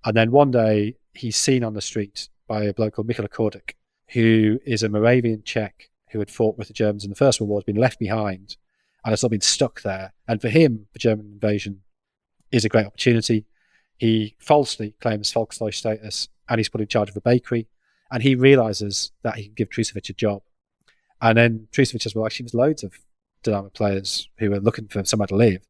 And then one day, he's seen on the street by a bloke called Mikola Kordik, who is a Moravian Czech who had fought with the Germans in the First World War, has been left behind, and has still been stuck there. And for him, the German invasion is a great opportunity. He falsely claims Volksdeutsch status, and he's put in charge of a bakery, and he realizes that he can give Truzovic a job. And then Truzovic says, well, actually, there's loads of Dynamo players who are looking for somewhere to live.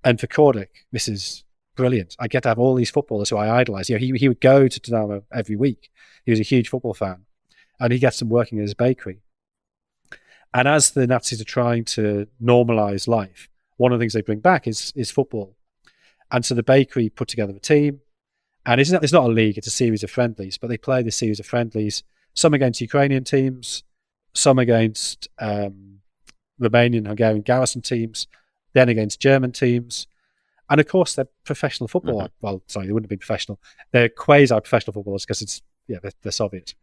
And for Kordik, this is brilliant. I get to have all these footballers who I idolize. He would go to Dynamo every week. He was a huge football fan, and he gets them working in his bakery. And as the Nazis are trying to normalize life, one of the things they bring back is football. And so the bakery put together a team, and it's not a league, it's a series of friendlies, but they play this series of friendlies, some against Ukrainian teams, some against Romanian, Hungarian garrison teams, then against German teams. And of course, they're professional football. Mm-hmm. Well, sorry, they wouldn't have been professional. They're quasi-professional footballers because they're Soviet.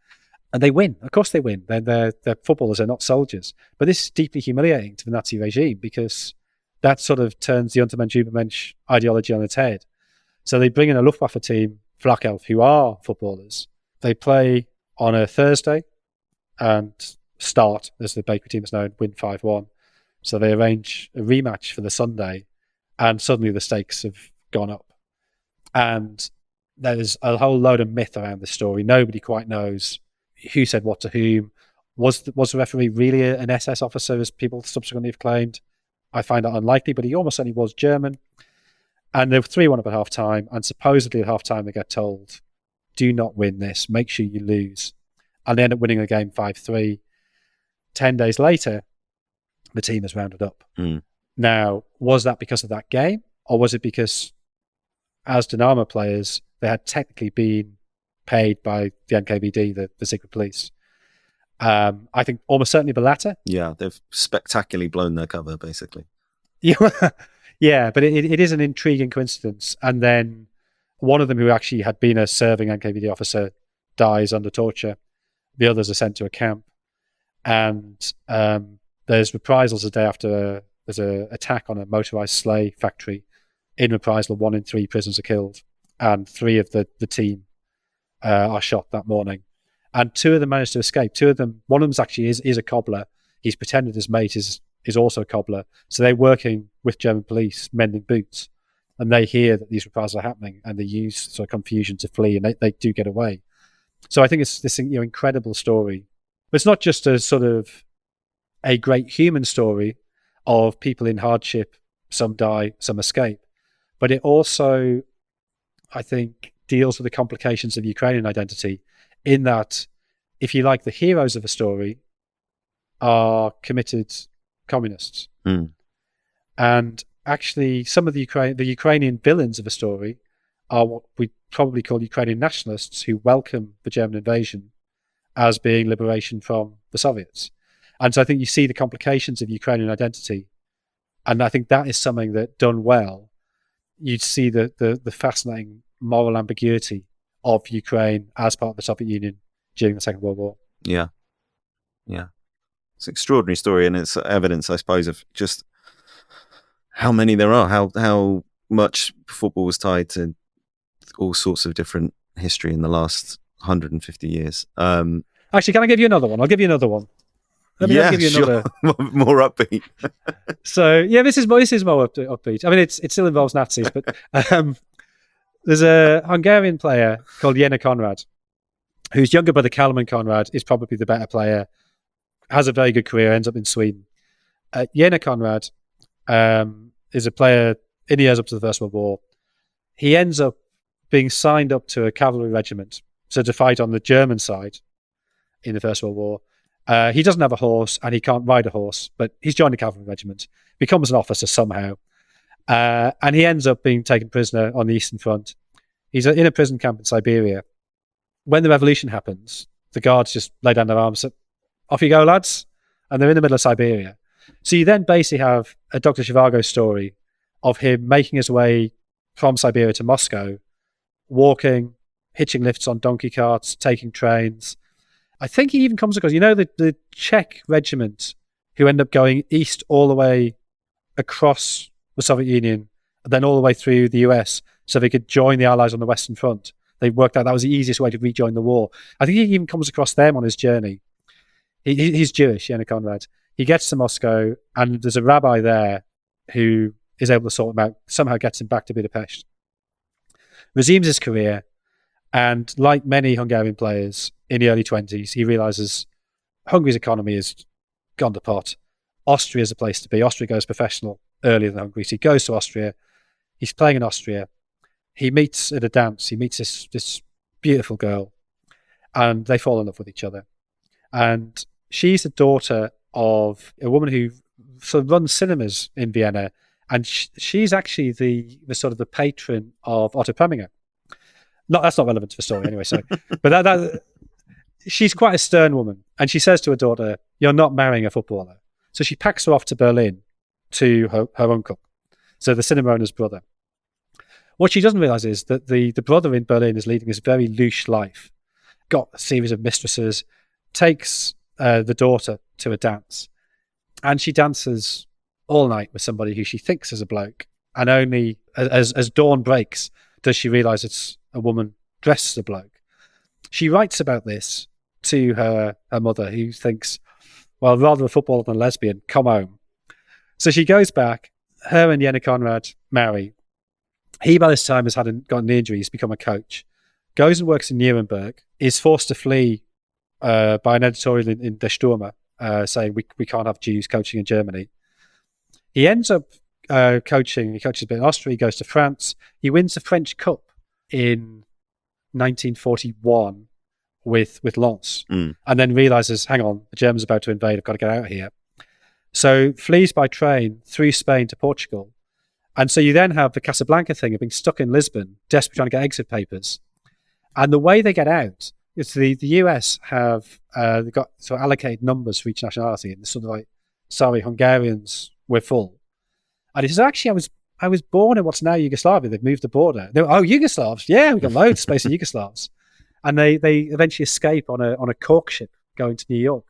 And they win. Of course they win. They're footballers, they're not soldiers. But this is deeply humiliating to the Nazi regime, because that sort of turns the Untermensch Übermensch ideology on its head. So they bring in a Luftwaffe team, Flakelf, who are footballers. They play on a Thursday and start, as the bakery team is known, win 5-1. So they arrange a rematch for the Sunday, and suddenly the stakes have gone up. And there's a whole load of myth around this story. Nobody quite knows who said what to whom. Was the referee really an SS officer, as people subsequently have claimed? I find that unlikely, but he almost certainly was German. And they were 3-1 up at half-time, and supposedly at half-time they get told, do not win this, make sure you lose. And they end up winning the game 5-3. 10 days later, the team is rounded up. Mm. Now, was that because of that game, or was it because, as Dynamo players, they had technically been paid by the NKVD, the secret police? I think almost certainly the latter. Yeah, they've spectacularly blown their cover, basically. Yeah, but it is an intriguing coincidence. And then one of them, who actually had been a serving NKVD officer, dies under torture. The others are sent to a camp. And there's reprisals a day after there's an attack on a motorized sleigh factory. In reprisal, 1 in 3 prisoners are killed, and 3 of the team are shot that morning. And 2 of them managed to escape. 2 of them, one of them actually is a cobbler. He's pretended his mate is also a cobbler. So they're working with German police, mending boots. And they hear that these reprisals are happening, and they use sort of confusion to flee, and they do get away. So I think it's this incredible story. But it's not just a sort of a great human story of people in hardship, some die, some escape. But it also, I think, deals with the complications of Ukrainian identity, in that, if you like, the heroes of the story are committed communists. And actually, some of the Ukrainian villains of the story are what we probably call Ukrainian nationalists, who welcome the German invasion as being liberation from the Soviets. And so I think you see the complications of Ukrainian identity. And I think that is something that, done well, you'd see the fascinating moral ambiguity of Ukraine as part of the Soviet Union during the Second World War. Yeah. It's an extraordinary story, and it's evidence, I suppose, of just how many there are, how much football was tied to all sorts of different history in the last 150 years. Actually, can I give you another one? I'll give you another one. Let me give you another. More upbeat. So yeah, this is more upbeat. I mean, it still involves Nazis, but there's a Hungarian player called Jena Konrad, whose younger brother Kalman Konrad is probably the better player, has a very good career, ends up in Sweden. Jena Konrad is a player in the years up to the First World War. He ends up being signed up to a cavalry regiment, so to fight on the German side in the First World War. He doesn't have a horse, and he can't ride a horse, but he's joined a cavalry regiment, becomes an officer somehow, and he ends up being taken prisoner on the Eastern Front. He's in a prison camp in Siberia. When the revolution happens, the guards just lay down their arms, and off you go, lads, and they're in the middle of Siberia. So you then basically have a Dr. Zhivago story of him making his way from Siberia to Moscow, walking, hitching lifts on donkey carts, taking trains. I think he even comes across, the Czech regiment who end up going east all the way across the Soviet Union, and then all the way through the US, so they could join the Allies on the Western Front. They worked out that was the easiest way to rejoin the war. I think he even comes across them on his journey. He's Jewish, Jena Konrad. He gets to Moscow, and there's a rabbi there who is able to sort him out, somehow gets him back to Budapest. Resumes his career, and like many Hungarian players in the early 20s, he realises Hungary's economy has gone to pot. Austria is a place to be. Austria goes professional earlier than Hungary. So he goes to Austria. He's playing in Austria. He meets at a dance. He meets this beautiful girl, and they fall in love with each other. And she's the daughter of a woman who sort of runs cinemas in Vienna, and she's actually the sort of the patron of Otto Preminger. That's not relevant to the story anyway. So, but that she's quite a stern woman, and she says to her daughter, "You're not marrying a footballer." So she packs her off to Berlin to her uncle, so the cinema owner's brother. What she doesn't realise is that the brother in Berlin is leading this very louche life, got a series of mistresses, takes the daughter to a dance, and she dances all night with somebody who she thinks is a bloke, and only as dawn breaks does she realise it's a woman dressed as a bloke. She writes about this to her mother, who thinks, well, rather a footballer than a lesbian, come home. So she goes back, her and Jena Konrad marry. He, by this time, has gotten an injury, he's become a coach, goes and works in Nuremberg, is forced to flee by an editorial in Der Stürmer, saying we can't have Jews coaching in Germany. He ends up coaching, he coaches a bit in Austria, he goes to France, he wins the French Cup in 1941 with Lens, and then realises, hang on, the Germans are about to invade, I've got to get out of here. So flees by train through Spain to Portugal. And so you then have the Casablanca thing of being stuck in Lisbon, desperately trying to get exit papers. And the way they get out is the US have they've got sort of allocated numbers for each nationality, and it's sort of like, sorry, Hungarians, we're full. And he says, actually, I was born in what's now Yugoslavia. They've moved the border. Yugoslavs, yeah, we've got loads of space in Yugoslavs. And they eventually escape on a cork ship going to New York.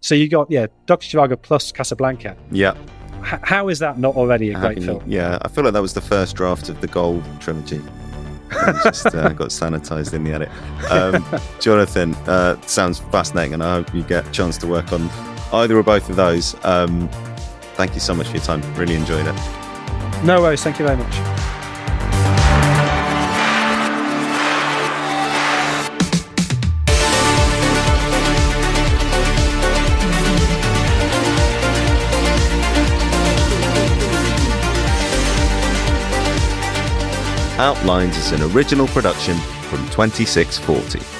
So you got Dr. Zhivago plus Casablanca. Yeah. How is that not already a great film? Yeah, I feel like that was the first draft of the Gold trilogy. Just got sanitized in the edit. Jonathan, sounds fascinating, and I hope you get a chance to work on either or both of those. Thank you so much for your time. Really enjoyed it. No worries. Thank you very much. Outlines is an original production from 2640.